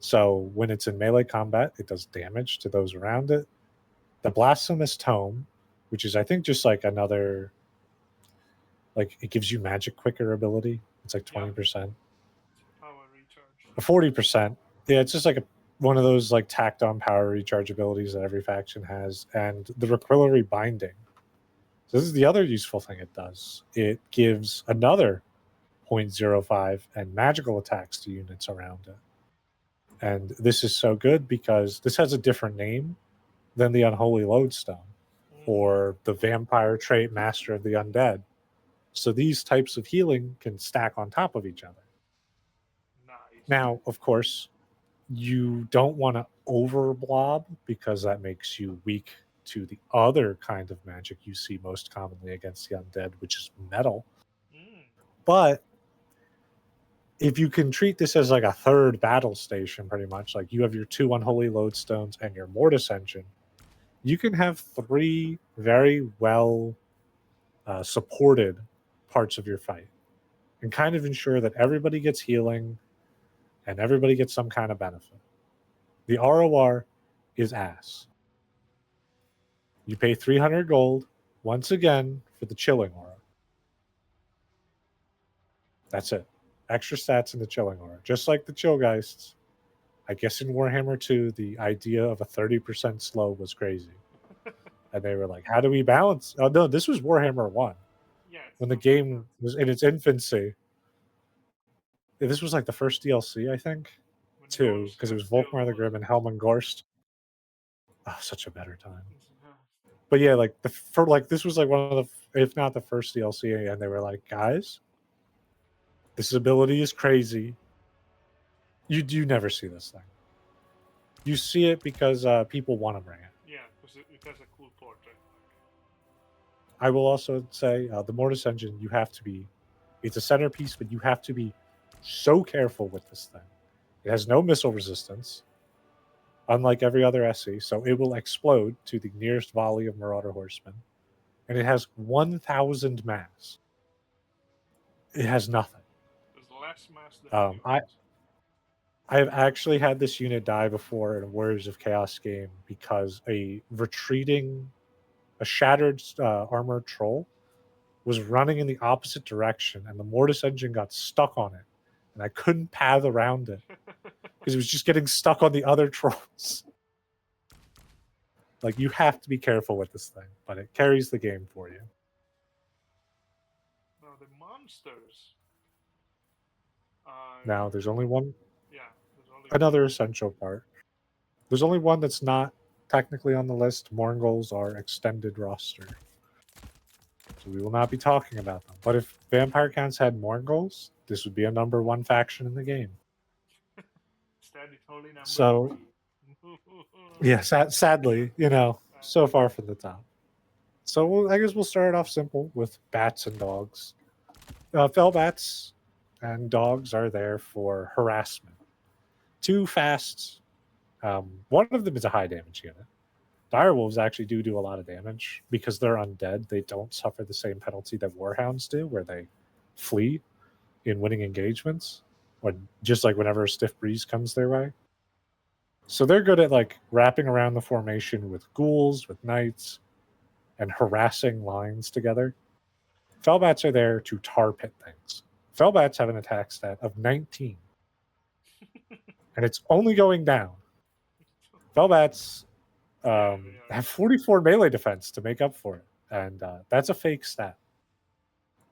So when it's in melee combat, it does damage to those around it. The Blasphemous Tome, which is, I think, just like another, like it gives you magic quicker ability. It's like 20%. Power recharge. 40%. Yeah, it's just like one of those like tacked on power recharge abilities that every faction has. And the Requillary Binding. So this is the other useful thing it does. It gives another 0.05 and magical attacks to units around it. And this is so good because this has a different name than the Unholy Lodestone or the Vampire Trait Master of the Undead. So these types of healing can stack on top of each other. Nice. Now, of course, you don't want to overblob because that makes you weak to the other kind of magic you see most commonly against the undead, which is metal. But if you can treat this as like a third battle station, pretty much, like you have your 2 Unholy Lodestones and your Mortis engine, you can have 3 very well supported parts of your fight and kind of ensure that everybody gets healing and everybody gets some kind of benefit. The ROR is ass. You pay 300 gold, once again, for the Chilling Aura. That's it. Extra stats in the Chilling Aura. Just like the Chillgeists. I guess in Warhammer 2, the idea of a 30% slow was crazy. And they were like, how do we balance? Oh, no, this was Warhammer 1. Yeah, when the game was in its infancy. This was like the first DLC, I think. 2, because it was Volkmar the Grim and Helman Gorst. Oh, such a better time. But yeah, like this was like one of the, if not the first DLC, and they were like, guys, this ability is crazy. You do never see this thing. You see it because people want to bring it. Yeah, because it has a cool portrait. I will also say the Mortis engine, you have to be, it's a centerpiece, but you have to be so careful with this thing. It has no missile resistance, unlike every other SE, so it will explode to the nearest volley of Marauder Horsemen. And it has 1,000 mass. It has nothing. There's less mass than I have actually had this unit die before in a Warriors of Chaos game because a shattered armored troll was running in the opposite direction, and the Mortis engine got stuck on it, and I couldn't path around it because it was just getting stuck on the other trolls. Like, you have to be careful with this thing, but it carries the game for you. Now the monsters. Now there's only one. Yeah, there's only another essential part. There's only one that's not technically on the list. Mournguls are extended roster. So we will not be talking about them. But if Vampire Counts had Mournguls, this would be a number 1 faction in the game. So, yeah, sadly, so far from the top. So I guess we'll start off simple with bats and dogs. Fell bats and dogs are there for harassment. Two fast. One of them is a high damage unit. Direwolves actually do a lot of damage because they're undead. They don't suffer the same penalty that warhounds do, where they flee in winning engagements, or just like whenever a stiff breeze comes their way. So they're good at like wrapping around the formation with ghouls, with knights, and harassing lines together. Fellbats are there to tar pit things. Fellbats have an attack stat of 19, and it's only going down. Fellbats have 44 melee defense to make up for it, and that's a fake stat.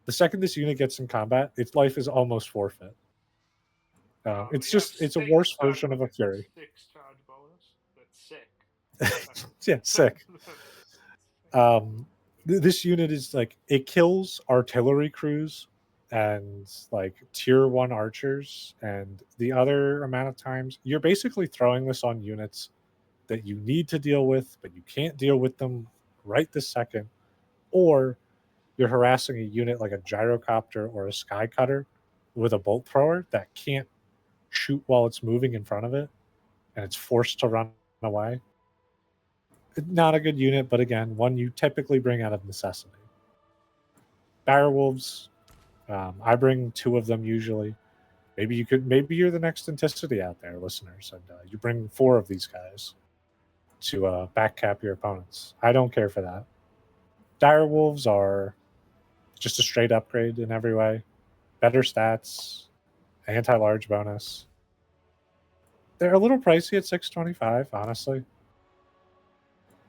The second this unit gets in combat, its life is almost forfeit. It's a worse version of a Fury. 6 charge bonus. That's sick. Yeah, sick. This unit is like, it kills artillery crews and like tier 1 archers, and the other amount of times you're basically throwing this on units that you need to deal with, but you can't deal with them right this second, or you're harassing a unit like a gyrocopter or a sky cutter with a bolt thrower that can't shoot while it's moving in front of it, and it's forced to run away. Not a good unit, but again, one you typically bring out of necessity. Direwolves, I bring 2 of them usually. Maybe you're the next Anticity out there, listeners, and you bring 4 of these guys to backcap your opponents. I don't care for that. Direwolves are just a straight upgrade in every way. Better stats, anti-large bonus. They're a little pricey at $625, honestly.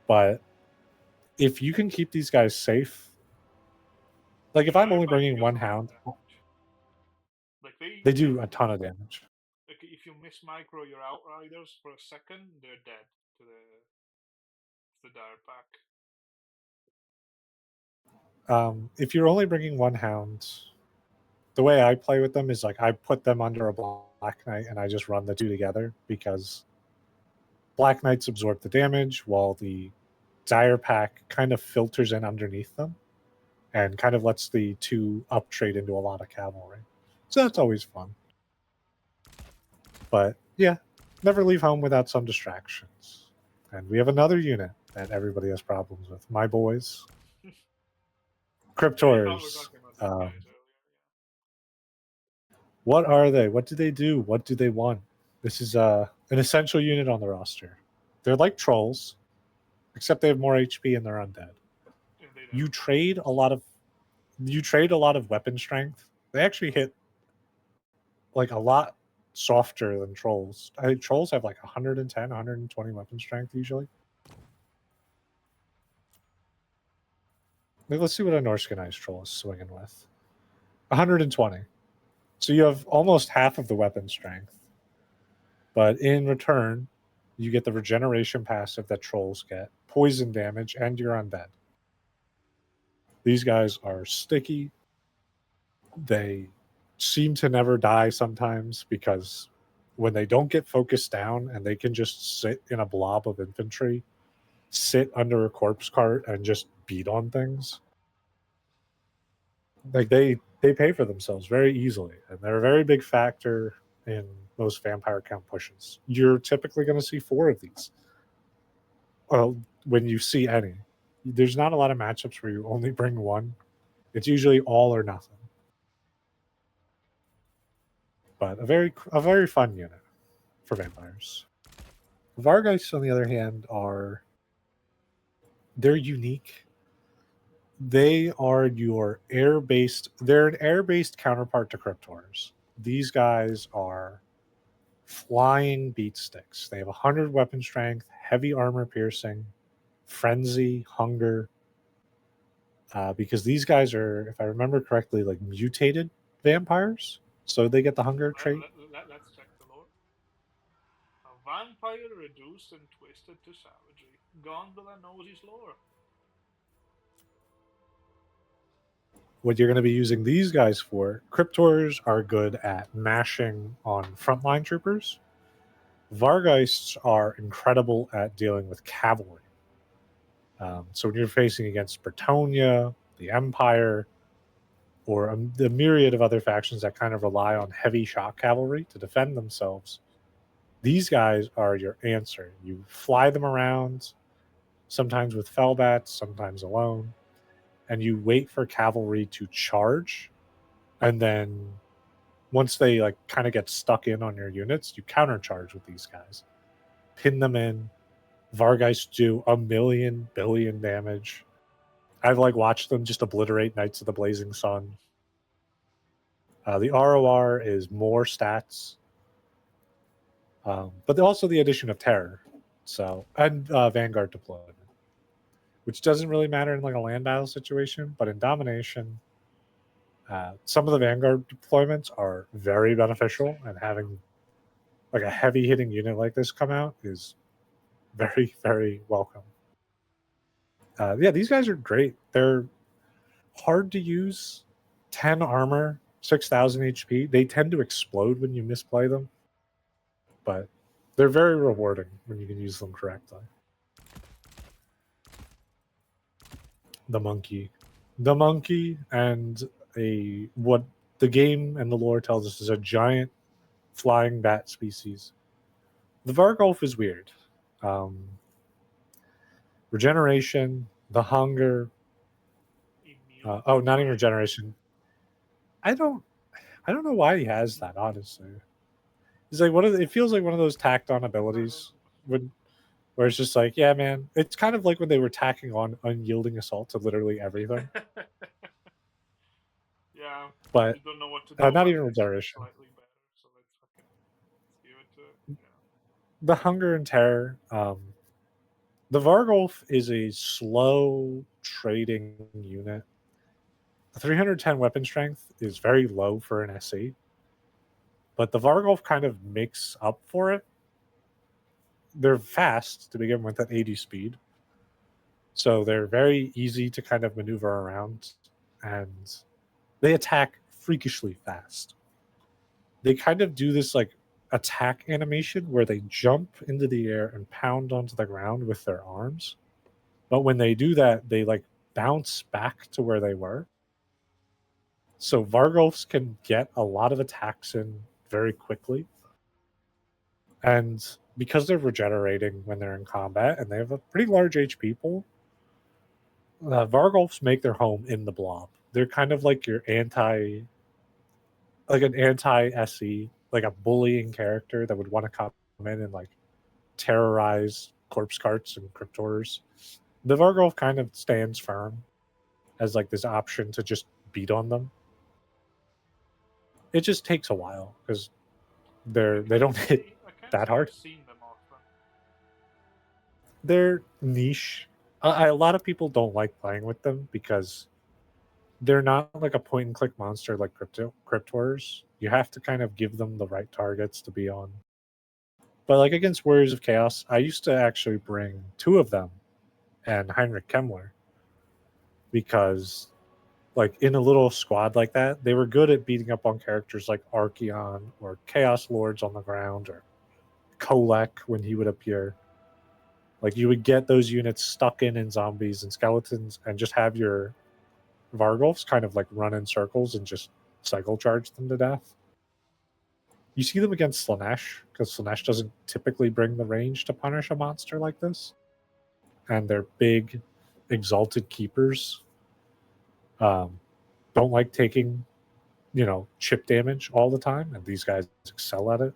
But if you can keep these guys safe, like if I'm only bringing 1 hound, like they do a ton of damage. Like if you miss micro your outriders for a second, they're dead to the dire pack. If you're only bringing 1 hound, the way I play with them is like I put them under a Black Knight and I just run the 2 together, because Black Knights absorb the damage while the dire pack kind of filters in underneath them and kind of lets the 2 up trade into a lot of cavalry. So that's always fun. But yeah, never leave home without some distractions. And we have another unit that everybody has problems with. My boys. Cryptors. What are they? What do they do? What do they want? This is an essential unit on the roster. They're like trolls, except they have more HP and they're undead. You trade a lot of weapon strength. They actually hit like a lot softer than trolls. I think trolls have like 110, 120 weapon strength usually. Let's see what a Norskanized troll is swinging with. 120. So you have almost half of the weapon strength. But in return, you get the regeneration passive that trolls get, poison damage, and you're undead. These guys are sticky. They seem to never die sometimes, because when they don't get focused down and they can just sit in a blob of infantry, sit under a corpse cart and just beat on things, like they pay for themselves very easily, and they're a very big factor in most vampire count pushes. You're typically going to see 4 of these. Well, when you see any, there's not a lot of matchups where you only bring 1. It's usually all or nothing. But a very fun unit for vampires. Vargheists, on the other hand, they're unique. They are your air-based. They're an air-based counterpart to Cryptors. These guys are flying beat sticks. They have 100 weapon strength, heavy armor piercing, frenzy, hunger. Because these guys are, if I remember correctly, like mutated vampires. So they get the hunger trait. Let's check the lore. A vampire reduced and twisted to savagery. Gondola knows his lore. What you're going to be using these guys for, Cryptors are good at mashing on frontline troopers. Vargheists are incredible at dealing with cavalry. So when you're facing against Bretonnia, the Empire, or the myriad of other factions that kind of rely on heavy shock cavalry to defend themselves, these guys are your answer. You fly them around, sometimes with fellbats, sometimes alone, and you wait for cavalry to charge, and then once they like kind of get stuck in on your units, you countercharge with these guys, pin them in. Vargeist do a million billion damage. I've like watched them just obliterate Knights of the Blazing Sun. The ROR is more stats, but also the addition of terror, so and Vanguard deployment, which doesn't really matter in like a land battle situation, but in domination, some of the Vanguard deployments are very beneficial, and having like a heavy hitting unit like this come out is very, very welcome. Yeah, these guys are great. They're hard to use. 10 armor, 6,000 HP. They tend to explode when you misplay them, but they're very rewarding when you can use them correctly. The monkey. The monkey and what the game and the lore tells us is a giant flying bat species. The Vargolf is weird. Regeneration, the hunger. Not even regeneration. I don't know why he has that, honestly. It's like it feels like one of those tacked on abilities where it's just like, yeah, man. It's kind of like when they were tacking on unyielding assault to literally everything. Yeah, but you don't know what to do. not even regeneration. Slightly better, so let's give it to it. Yeah. The hunger and terror. The Vargolf is a slow trading unit. 310 weapon strength is very low for an SC, but the Vargolf kind of makes up for it. They're fast to begin with at 80 speed, so they're very easy to kind of maneuver around, and they attack freakishly fast. They kind of do this like attack animation where they jump into the air and pound onto the ground with their arms, but when they do that, they like bounce back to where they were. So Vargolfs can get a lot of attacks in very quickly. And because they're regenerating when they're in combat and they have a pretty large HP pool, Vargolfs make their home in the blob. They're kind of like your an anti-SE, like a bullying character that would want to come in and like terrorize corpse carts and cryptors. The Vargolf kind of stands firm as like this option to just beat on them. It just takes a while because they don't hit that hard. Seen them often. They're niche. A lot of people don't like playing with them because they're not like a point and click monster like cryptors. You have to kind of give them the right targets to be on. But like against Warriors of Chaos, I used to actually bring 2 of them and Heinrich Kemmler because like in a little squad like that, they were good at beating up on characters like Archeon or Chaos Lords on the ground or Kolek when he would appear. Like you would get those units stuck in zombies and skeletons and just have your Vargolfs kind of like run in circles and just cycle charge them to death. You see them against Slaanesh because Slaanesh doesn't typically bring the range to punish a monster like this. And they're big, exalted keepers. Don't like taking, chip damage all the time, and these guys excel at it.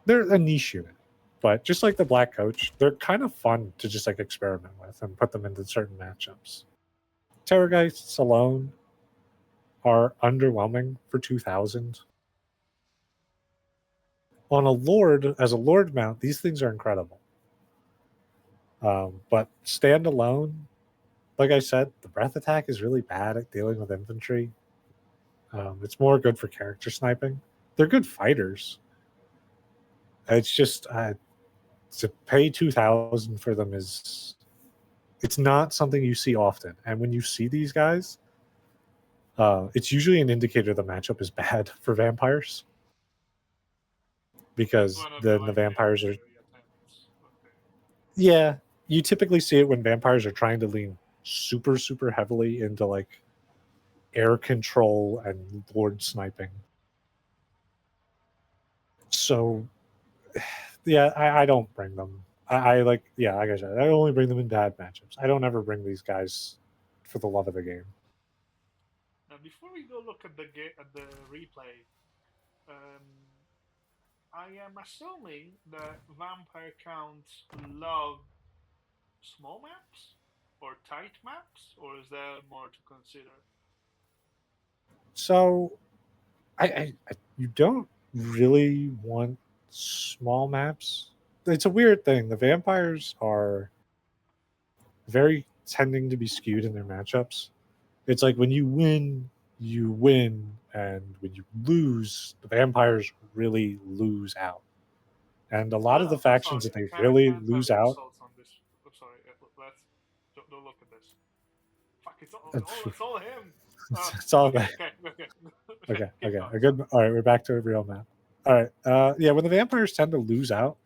They're a niche unit, but just like the Black Coach, they're kind of fun to just like experiment with and put them into certain matchups. Terrorgeists alone are underwhelming for 2,000. On a Lord, as a Lord mount, these things are incredible. But standalone, like I said, the breath attack is really bad at dealing with infantry. It's more good for character sniping. They're good fighters. It's just to pay 2,000 for them it's not something you see often. And when you see these guys, it's usually an indicator the matchup is bad for vampires because then the vampires are. Yeah, you typically see it when vampires are trying to lean super, super heavily into like air control and lord sniping. So, yeah, I don't bring them. I like, yeah, like I said, I only bring them in bad matchups. I don't ever bring these guys for the love of the game. Now, before we go look at the replay, um, I am assuming that vampire counts love small maps or tight maps, or is there more to consider? So, you don't really want small maps. It's a weird thing. The vampires are very tending to be skewed in their matchups. It's like when you win, and when you lose, the vampires really lose out. And a lot No, of the no, factions sorry, that they can't really have lose out. insults on this. I'm sorry. Let's don't look at this. Fuck! It's all him. It's all Okay, that. okay, okay, okay. Okay, Keep okay. going. A good. All right, we're back to a real map. All right. Yeah, when the vampires tend to lose out,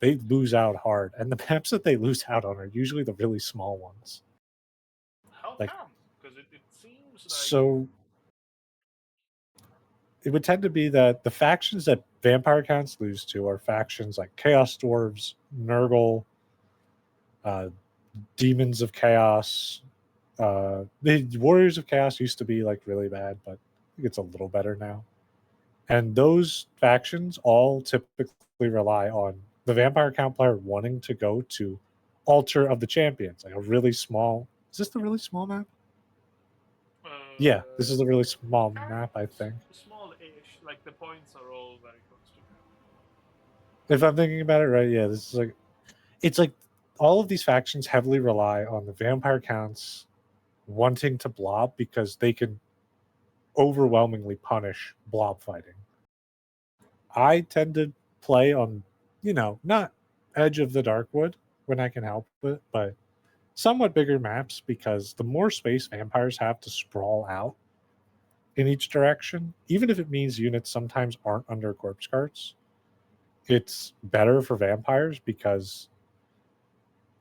they lose out hard, and the maps that they lose out on are usually the really small ones. How Like, come? Because it seems like so it would tend to be that the factions that vampire counts lose to are factions like Chaos Dwarves, Nurgle, uh, Demons of Chaos. The Warriors of Chaos used to be like really bad, but I think it's a little better now. And those factions all typically rely on the vampire count player wanting to go to Altar of the Champions, like a really small. Is this the really small map? Yeah, this is a really small kind map, I think. small-ish. Like the points are all very close together. If I'm thinking about it right, yeah, this is like it's like all of these factions heavily rely on the vampire counts wanting to blob because they can overwhelmingly punish blob fighting. I tend to play on, not edge of the Darkwood when I can help it, but somewhat bigger maps because the more space vampires have to sprawl out in each direction, even if it means units sometimes aren't under corpse carts, it's better for vampires because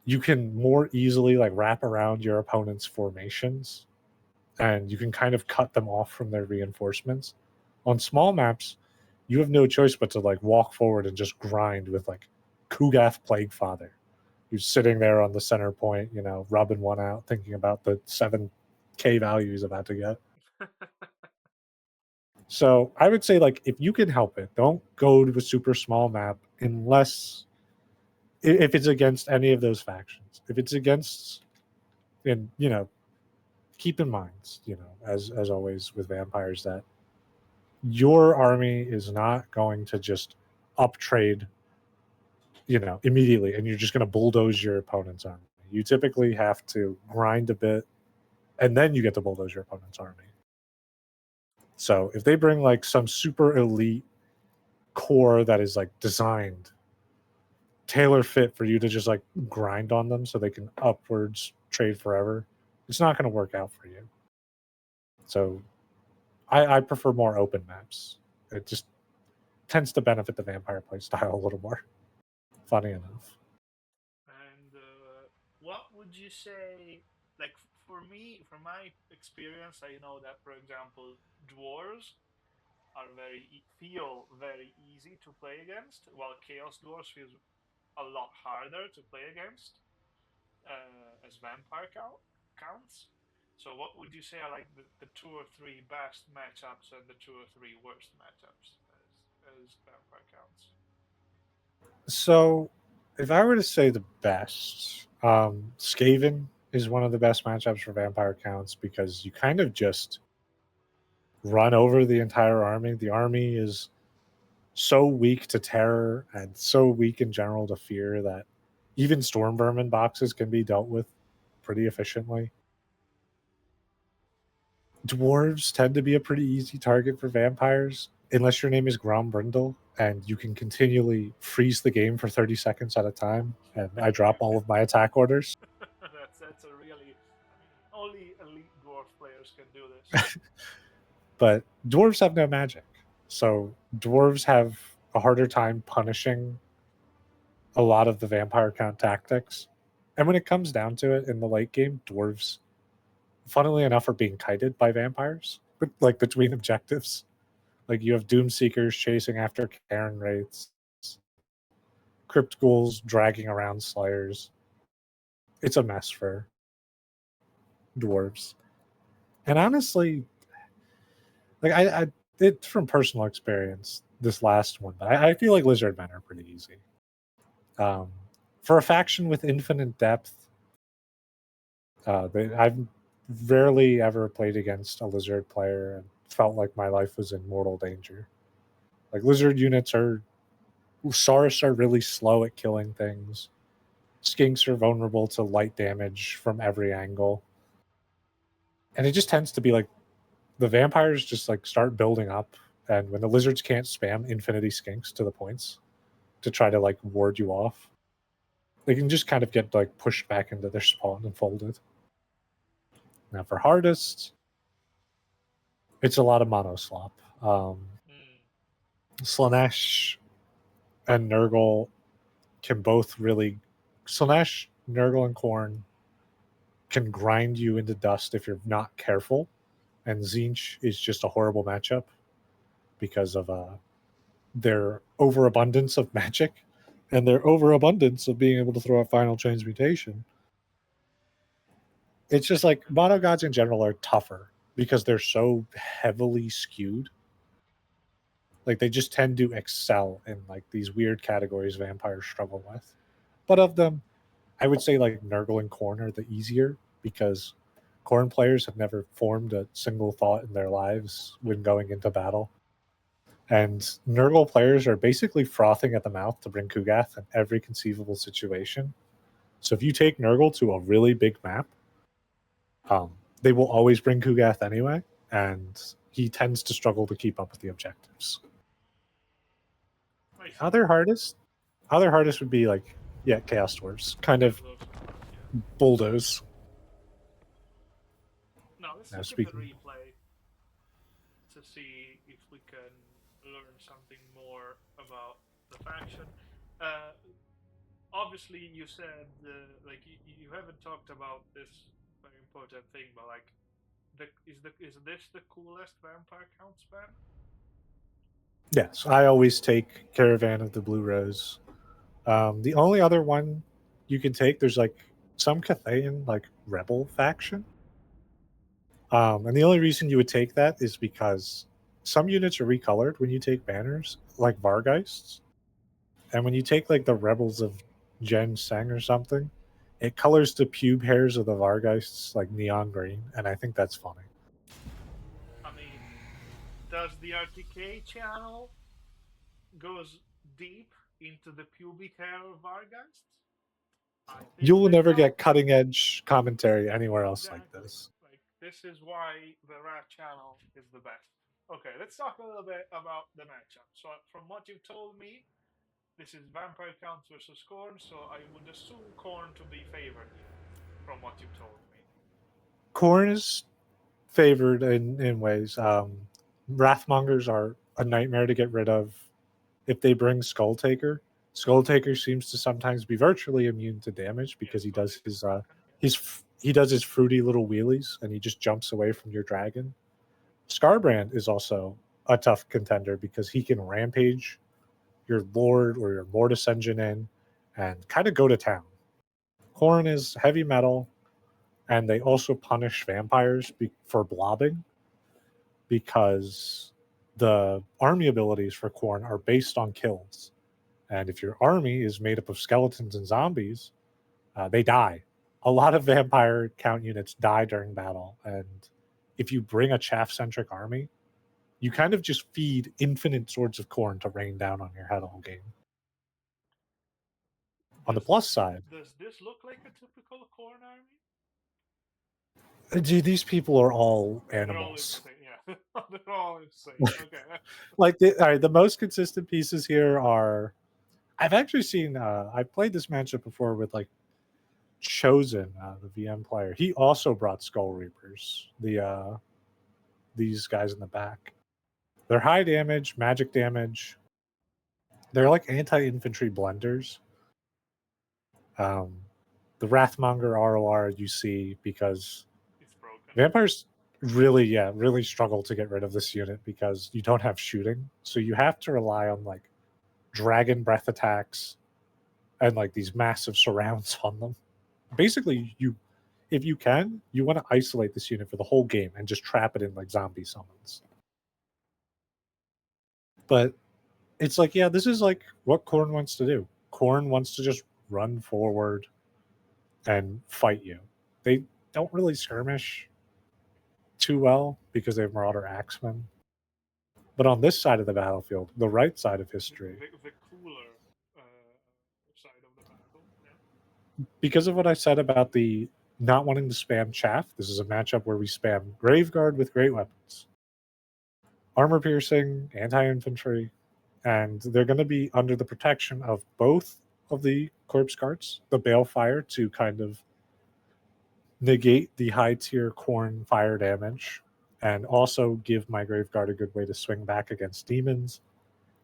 you can more easily like wrap around your opponent's formations and you can kind of cut them off from their reinforcements. On small maps, you have no choice but to like walk forward and just grind with like Kugath Plaguefather, who's sitting there on the center point, rubbing one out, thinking about the 7K value he's about to get. So I would say, like, if you can help it, don't go to a super small map unless if it's against any of those factions. If it's against, and keep in mind, as always with vampires, that your army is not going to just uptrade, immediately, and you're just going to bulldoze your opponent's army. You typically have to grind a bit, and then you get to bulldoze your opponent's army. So if they bring like some super elite core that is like designed, tailor fit for you to just like grind on them so they can upwards trade forever, it's not going to work out for you. So I prefer more open maps. It just tends to benefit the vampire play style a little more. Funny enough. And what would you say? Like for me, from my experience, I know that, for example, dwarves feel very easy to play against, while chaos dwarves feels a lot harder to play against as counts. So, what would you say are like the two or three best matchups and the two or three worst matchups as vampire counts? So if I were to say the best, Skaven is one of the best matchups for vampire counts because you kind of just run over the entire army. The army is so weak to terror and so weak in general to fear that even storm vermin boxes can be dealt with pretty efficiently. Dwarves tend to be a pretty easy target for vampires unless your name is Grombrindle and you can continually freeze the game for 30 seconds at a time and I drop all of my attack orders. That's a really, I mean, only elite dwarf players can do this. But dwarves have no magic. So dwarves have a harder time punishing a lot of the vampire count tactics. And when it comes down to it in the late game, dwarves funnily enough, are being kited by vampires, but like between objectives. Like you have Doom Seekers chasing after Karen Wraiths, Crypt Ghouls dragging around Slayers. It's a mess for dwarves. And honestly, like I it from personal experience, this last one, but I feel like lizard men are pretty easy. For a faction with infinite depth, I've rarely ever played against a lizard player and felt like my life was in mortal danger. Like lizard units are, Saurus are really slow at killing things. Skinks are vulnerable to light damage from every angle, and it just tends to be like the vampires just like start building up, and when the lizards can't spam infinity skinks to the points to try to like ward you off, they can just kind of get like pushed back into their spawn and folded. Now for hardest, it's a lot of mono slop. Slanesh and Nurgle can both really. Slanesh, Nurgle, and Khorne can grind you into dust if you're not careful, and Tzeentch is just a horrible matchup because of their overabundance of magic and their overabundance of being able to throw a final transmutation. It's just like mono gods in general are tougher because they're so heavily skewed. Like they just tend to excel in like these weird categories vampires struggle with. But of them, I would say like Nurgle and Khorne are the easier because Khorne players have never formed a single thought in their lives when going into battle. And Nurgle players are basically frothing at the mouth to bring Kugath in every conceivable situation. So if you take Nurgle to a really big map, they will always bring Kugath anyway, and he tends to struggle to keep up with the objectives. Other hardest would be like Chaos Dwarves, kind of bulldoze. Now let's look at the replay to see if we can learn something more about the faction. Obviously, you said like you haven't talked about this very important thing, but like, is this the coolest vampire count span? Yes, I always take Caravan of the Blue Rose. The only other one you can take, there's like some Cathayan like rebel faction. And the only reason you would take that is because some units are recolored when you take banners, like Vargeists. And when you take like the rebels of Jen Seng or something, it colors the pube hairs of the Vargeists like neon green, and I think that's funny. I mean, does the RTK channel goes deep into the pubic hair of Vargeists? You will never get cutting edge commentary anywhere else like this. Like this is why the RAT channel is the best. Okay, let's talk a little bit about the matchup. So from what you've told me, this is Vampire Count versus Khorne, so I would assume Khorne to be favored here, from what you've told me. Khorne is favored in ways. Wrathmongers are a nightmare to get rid of. If they bring Skulltaker, Skulltaker seems to sometimes be virtually immune to damage because he does his fruity little wheelies and he just jumps away from your dragon. Scarbrand is also a tough contender because he can rampage your Lord or your Mortis engine in and kind of go to town. Khorne is heavy metal, and they also punish vampires for blobbing because the army abilities for Khorne are based on kills. And if your army is made up of skeletons and zombies, they die. A lot of vampire count units die during battle. And if you bring a chaff-centric army, you kind of just feed infinite swords of Khorne to rain down on your head all game. On the plus side, does this look like a typical Khorne army? Dude, these people are all animals. They're all insane. Okay. Like, all right, the most consistent pieces here are. I've actually seen. I've played this matchup before with like Chosen, the VM player. He also brought Skull Reapers. These guys in the back. They're high damage, magic damage. They're like anti-infantry blenders. The Wrathmonger ROR you see because Vampires really struggle to get rid of this unit because you don't have shooting. So you have to rely on like dragon breath attacks and like these massive surrounds on them. Basically, if you can, you want to isolate this unit for the whole game and just trap it in like zombie summons. But it's like, yeah, this is like what Khorne wants to do. Khorne wants to just run forward and fight you. They don't really skirmish too well because they have Marauder Axemen. But on this side of the battlefield, the right side of history, The cooler side of the battle. Yeah. because of what I said about the not wanting to spam chaff, this is a matchup where we spam Graveguard with great weapons, armor piercing, anti-infantry, and they're going to be under the protection of both of the corpse guards, the balefire to kind of negate the high tier Khorne fire damage, and also give my Graveguard a good way to swing back against demons,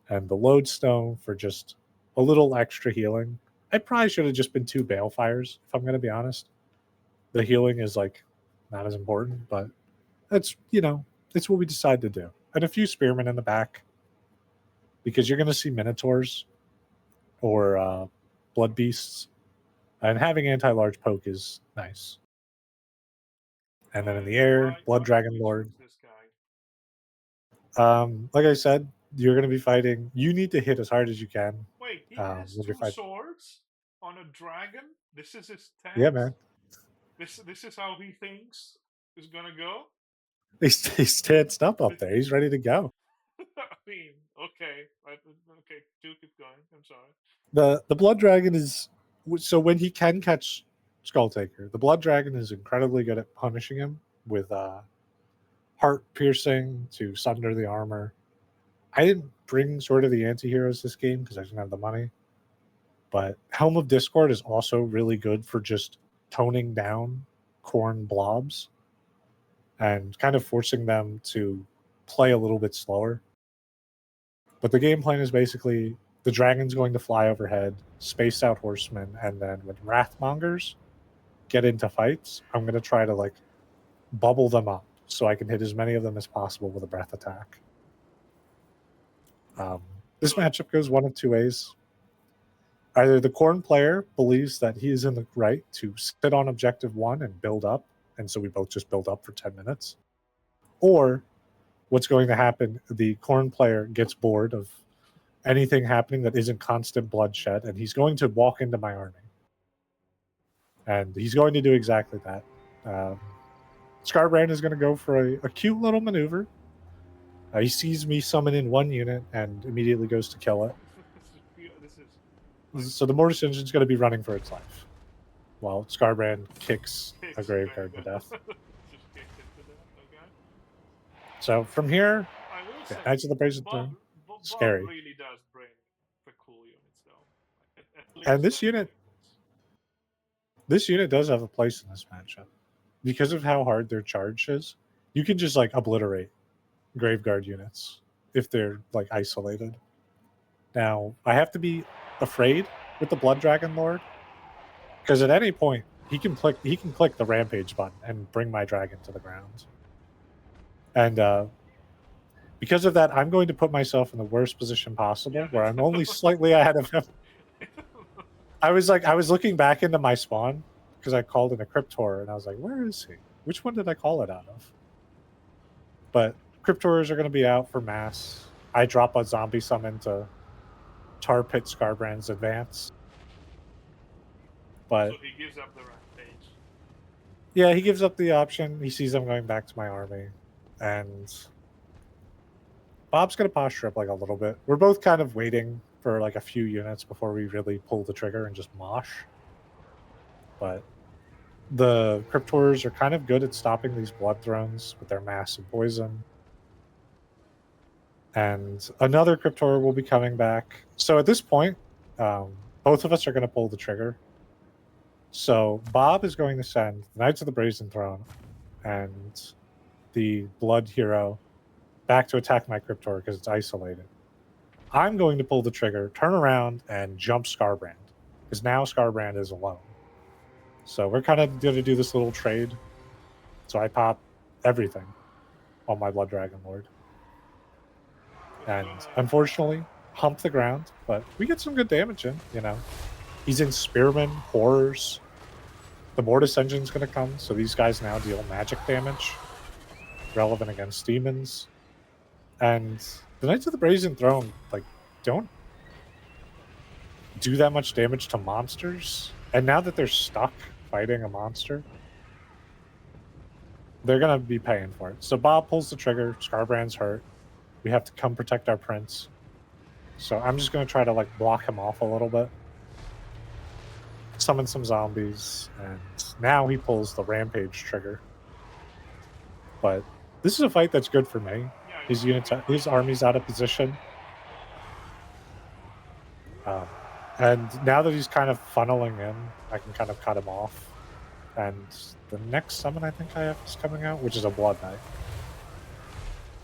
and the lodestone for just a little extra healing. I probably should have just been 2 balefires, if I'm going to be honest. The healing is like not as important, but that's, it's what we decide to do. And a few spearmen in the back, because you're going to see minotaurs or blood beasts, and having anti-large poke is nice. And then in the air, Blood Dragon Lord. This guy. Like I said, you're going to be fighting. You need to hit as hard as you can. Wait, he has when you're 2 fighting. swords on a dragon. This is his stance. Yeah, man. This is how he thinks is gonna go. He's tensed up there. He's ready to go. I mean, okay, do keep going. I'm sorry. The Blood Dragon is so when he can catch Skulltaker, the Blood Dragon is incredibly good at punishing him with heart piercing to sunder the armor. I didn't bring Sword of the Anti-Heroes this game because I didn't have the money, but Helm of Discord is also really good for just toning down Khorne blobs and kind of forcing them to play a little bit slower. But the game plan is basically the dragon's going to fly overhead, space out horsemen, and then when Wrathmongers get into fights, I'm going to try to like bubble them up so I can hit as many of them as possible with a breath attack. This matchup goes one of 2 ways. Either the Khorne player believes that he is in the right to sit on objective 1 and build up, and so we both just build up for 10 minutes. Or what's going to happen, the Khorne player gets bored of anything happening that isn't constant bloodshed, and he's going to walk into my army. And he's going to do exactly that. Scarbrand is going to go for a cute little maneuver. He sees me summon in 1 unit and immediately goes to kill it. So the Mortis Engine is going to be running for its life, while Scarbrand kicks a Graveguard to death. So from here, Knights of the Brazen Throne, scary. Bob really does bring the cool units, though. And this unit does have a place in this matchup. Because of how hard their charge is, you can just like obliterate Graveguard units if they're like isolated. Now, I have to be afraid with the Blood Dragon Lord, because at any point he can click the Rampage button and bring my dragon to the ground. And because of that, I'm going to put myself in the worst position possible, where I'm only slightly ahead of him. I was looking back into my spawn because I called in a Cryptor, and I was like, where is he? Which one did I call it out of? But Cryptors are going to be out for mass. I drop a zombie summon to tar pit Scarbrand's advance. But so he gives up the Rampage. Yeah, he gives up the option. He sees I'm going back to my army. And Bob's going to posture up like a little bit. We're both kind of waiting for like a few units before we really pull the trigger and just mosh. But the Cryptors are kind of good at stopping these Blood Thrones with their massive poison. And another Cryptor will be coming back. So at this point, both of us are going to pull the trigger. So Bob is going to send the Knights of the Brazen Throne and the Blood Hero back to attack my Cryptor because it's isolated. I'm going to pull the trigger, turn around, and jump Scarbrand, because now Scarbrand is alone. So we're kind of going to do this little trade. So I pop everything on my Blood Dragon Lord. And unfortunately, hump the ground, but we get some good damage in, you know. He's in Spearman, Horrors. The Mortis Engine's going to come, so these guys now deal magic damage, relevant against demons. And the Knights of the Brazen Throne, like, don't do that much damage to monsters. And now that they're stuck fighting a monster, they're going to be paying for it. So Bob pulls the trigger, Scarbrand's hurt. We have to come protect our prince. So I'm just going to try to, like, block him off a little bit. Summon some zombies, and now he pulls the Rampage trigger. But this is a fight that's good for me. His army's out of position. And now that he's kind of funneling in, I can kind of cut him off. And the next summon I think I have is coming out, which is a Blood Knight.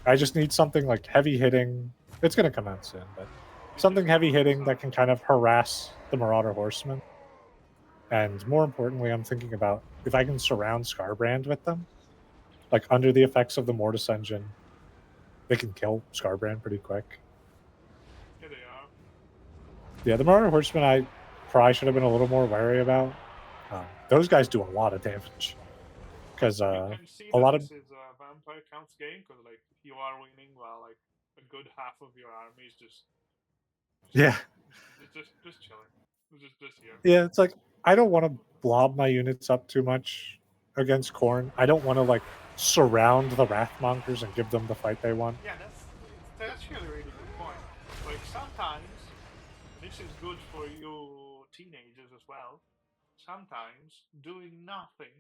I just need something like heavy hitting. It's going to come out soon, but something heavy hitting that can kind of harass the Marauder Horsemen. And more importantly, I'm thinking about if I can surround Scarbrand with them, like under the effects of the Mortis Engine, they can kill Scarbrand pretty quick. Yeah, they are. Yeah, the Marauder Horsemen I probably should have been a little more wary about. Those guys do a lot of damage. Because You can see a lot of... this is a Vampire Counts game, because like you are winning while like a good half of your army is just yeah, just chilling, just here. Yeah, it's like I don't want to blob my units up too much against Khorne. I don't want to like surround the Wrathmongers and give them the fight they want. Yeah, that's actually a really good point. Like sometimes this is good for you teenagers as well. Sometimes doing nothing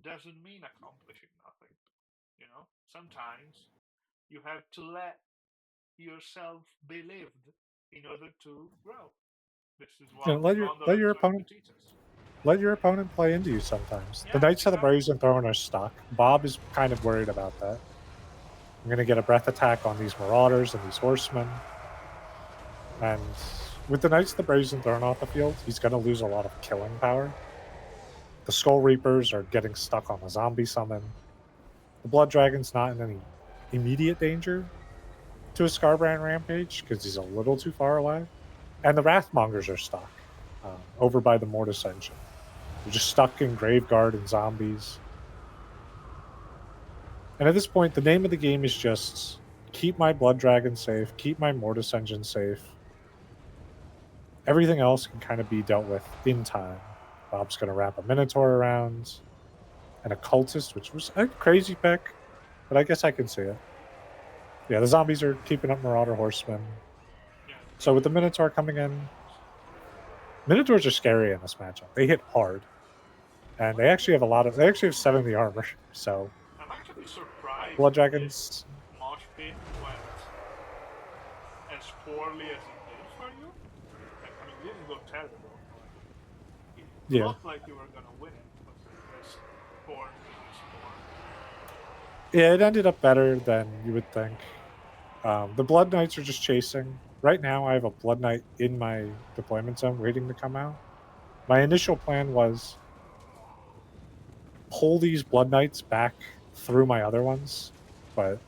doesn't mean accomplishing nothing. You know, sometimes you have to let yourself be lived in order to grow. This is what Let your opponent teach us. Let your opponent play into you sometimes. Yeah, the Knights of the Brazen Throne are stuck. Bob is kind of worried about that. I'm going to get a breath attack on these Marauders and these Horsemen. And with the Knights of the Brazen Throne off the field, he's going to lose a lot of killing power. The Skull Reapers are getting stuck on the zombie summon. The Blood Dragon's not in any immediate danger to a Scarbrand Rampage because he's a little too far away. And the Wrathmongers are stuck over by the Mortis Engine. They're just stuck in Graveguard and zombies. And at this point, the name of the game is just keep my Blood Dragon safe, keep my Mortis Engine safe. Everything else can kind of be dealt with in time. Bob's going to wrap a Minotaur around and a Cultist, which was a crazy pick, but I guess I can see it. Yeah, the zombies are keeping up Marauder Horsemen. So with the Minotaur coming in, Minotaurs are scary in this matchup. They hit hard. And they actually have they actually have 70 armor, so... I'm actually surprised Blood Dragons... Mosh Pit went as poorly as it did for you. I mean, it didn't go terrible. It looked like you were going to win it, but this poor. Yeah, it ended up better than you would think. The Blood Knights are just chasing. Right now, I have a Blood Knight in my deployment zone waiting to come out. My initial plan was pull these Blood Knights back through my other ones, but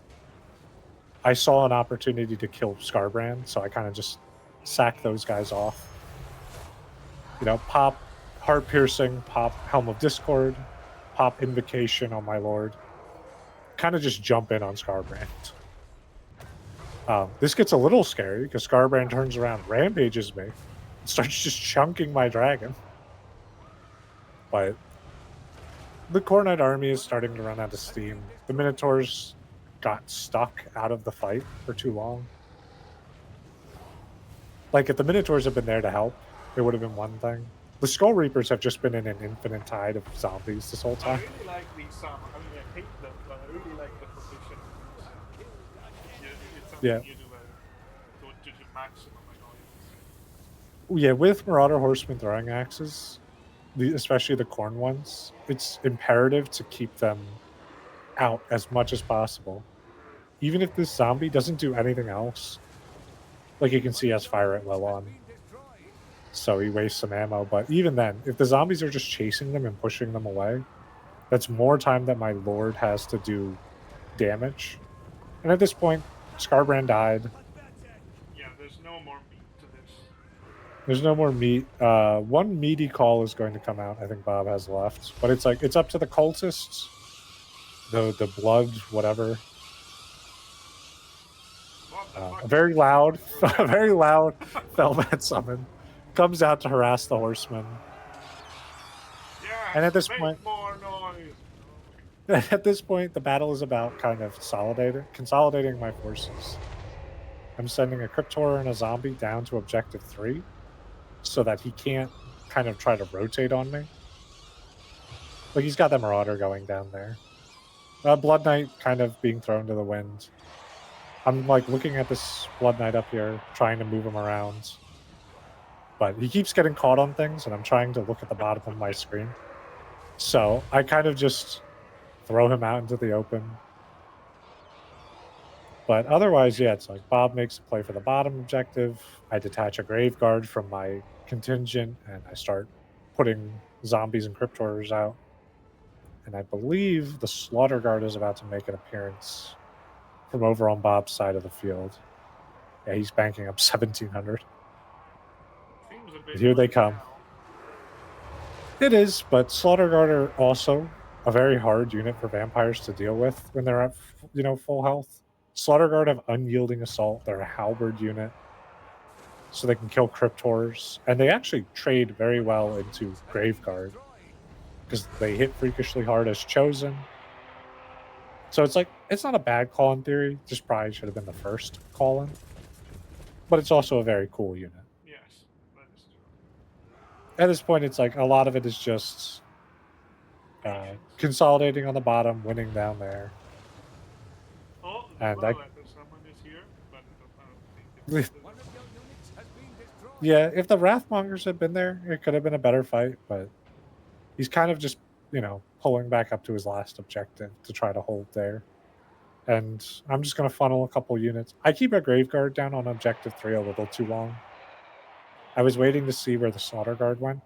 I saw an opportunity to kill Scarbrand, so I kind of just sacked those guys off. You know, pop Heart Piercing, pop Helm of Discord, pop Invocation on my Lord. Kind of just jump in on Scarbrand. This gets a little scary because Scarbrand turns around, rampages me, and starts just chunking my dragon. But the Core Knight army is starting to run out of steam. The Minotaurs got stuck out of the fight for too long. Like, if the Minotaurs had been there to help, it would have been one thing. The Skull Reapers have just been in an infinite tide of zombies this whole time. I really like these I mean, I hate them, but I really like the position. It's something you do to the maximum annoyance. Yeah, with Marauder Horsemen throwing axes, especially the Khorne ones, it's imperative to keep them out as much as possible. Even if this zombie doesn't do anything else, like you can see, he has Fire at Will on, so he wastes some ammo. But even then, if the zombies are just chasing them and pushing them away, That's more time that my lord has to do damage. And at this point, Scarbrand died. Yeah, there's no more meat to this. There's no more meat. One meaty call is going to come out. I think Bob has left, but it's like it's up to the cultists, the blood, whatever. What the fuck A is very this? loud, a very loud Felbat summon comes out to harass the horsemen. Yes, And at this make point, more noise. at this point, the battle is about kind of consolidating my forces. I'm sending a Cryptor and a zombie down to objective 3 so that he can't kind of try to rotate on me. Like, he's got the Marauder going down there. Blood Knight kind of being thrown to the wind. I'm, like, looking at this Blood Knight up here, trying to move him around. But he keeps getting caught on things, and I'm trying to look at the bottom of my screen. So I kind of just throw him out into the open. But otherwise, yeah, it's like Bob makes a play for the bottom objective. I detach a Grave Guard from my contingent, and I start putting zombies and Cryptors out. And I believe the Slaughter Guard is about to make an appearance from over on Bob's side of the field. Yeah, he's banking up 1,700. Seems a bit Here they late come. now. It is, but Slaughter Guard are also a very hard unit for vampires to deal with when they're at, full health. Slaughter Guard have unyielding assault. They're a halberd unit, so they can kill Cryptors, and they actually trade very well into Grave Guard because they hit freakishly hard as chosen. So it's not a bad call in theory. Just probably should have been the first call in, but it's also a very cool unit. Yes, that is true. At this point, it's like a lot of it is just consolidating on the bottom, winning down there. Oh, And well, someone is here, but I don't think it's yeah, if the Wrathmongers had been there, it could have been a better fight, but he's kind of just, pulling back up to his last objective to try to hold there. And I'm just going to funnel a couple units. I keep a Grave Guard down on objective 3 a little too long. I was waiting to see where the Slaughter Guard went,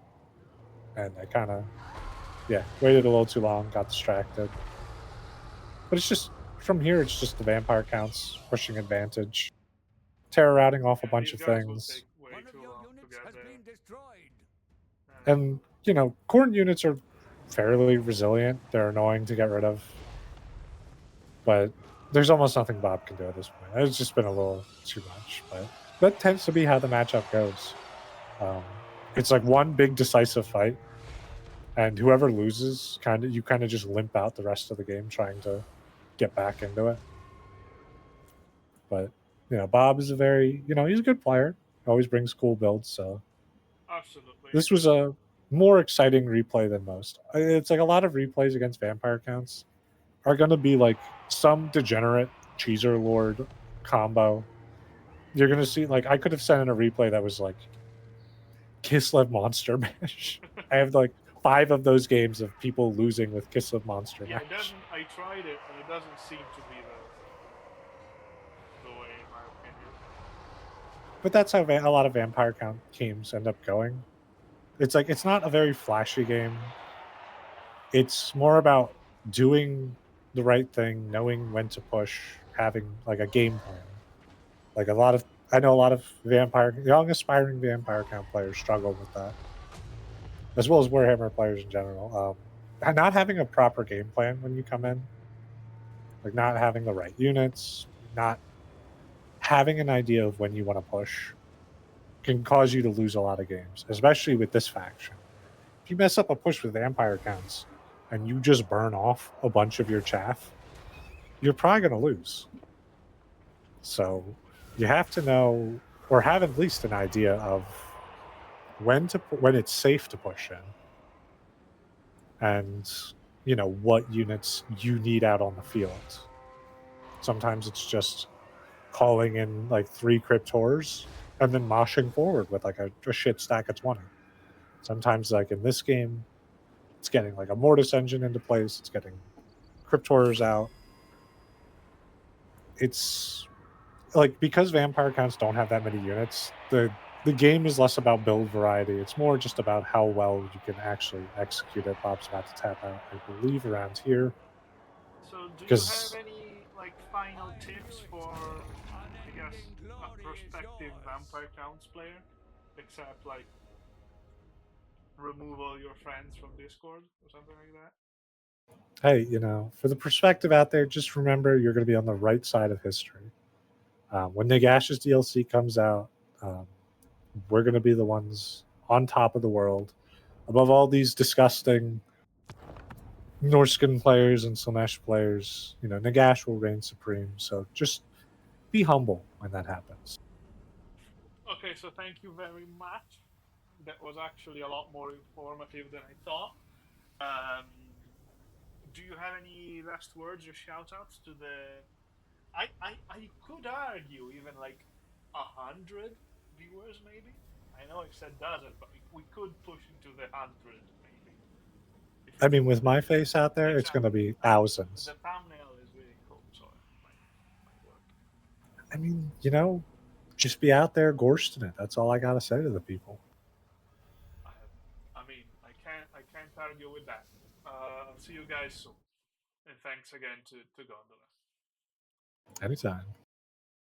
and I kind of, waited a little too long, got distracted. But it's just, from here, it's just the vampire counts pushing advantage. Terror routing off a bunch of things. Way too long to get there. And, Khorne units are fairly resilient. They're annoying to get rid of. But there's almost nothing Bob can do at this point. It's just been a little too much. But that tends to be how the matchup goes. It's like one big decisive fight. And whoever loses, you kind of just limp out the rest of the game trying to get back into it. But, Bob is he's a good player. Always brings cool builds, so. Absolutely. This was a more exciting replay than most. It's like a lot of replays against vampire counts are going to be like some degenerate Cheeser Lord combo. You're going to see, like, I could have sent in a replay that was like Kislev Monster Mash. I have like 5 of those games of people losing with Kislev Monster Mash. I tried it, and it doesn't seem to be the way, in my opinion. But that's how a lot of vampire count games end up going. It's like, it's not a very flashy game. It's more about doing the right thing, knowing when to push, having like a game plan. Like I know a lot of young aspiring vampire count players struggle with that, as well as Warhammer players in general. Not having a proper game plan when you come in, like not having the right units, not having an idea of when you want to push, can cause you to lose a lot of games, especially with this faction. If you mess up a push with vampire counts and you just burn off a bunch of your chaff, you're probably going to lose. So you have to know, or have at least an idea of when it's safe to push in, and what units you need out on the field. Sometimes it's just calling in like 3 Cryptors and then moshing forward with like a shit stack of 20. Sometimes, like in this game, it's getting like a Mortis engine into place. It's getting Cryptors out. It's like, because vampire counts don't have that many units, the the game is less about build variety. It's more just about how well you can actually execute it. Bob's about to tap out, I believe, around here. So, do you have Because, any like final tips for, I guess, a prospective vampire counts player, except like remove all your friends from Discord or something like that? hey, for the perspective out there, just remember you're going to be on the right side of history. When Nagash's DLC comes out, um, we're going to be the ones on top of the world, above all these disgusting Norskin players and Slanesh players. Nagash will reign supreme. So just be humble when that happens. Okay, so thank you very much. That was actually a lot more informative than I thought. Um, do you have any last words or shout outs to the. I could argue even like 100 viewers, maybe? I know I said dozen, but we could push into the 100, maybe. If I you mean, think with that. my face out there, it's going to Exactly. be I mean, thousands. the thumbnail is really cool, so it might work. I mean, just be out there gorsting it. That's all I got to say to the people. I, I mean, I can't argue with that. I'll see you guys soon, and thanks again to Gondola. Anytime.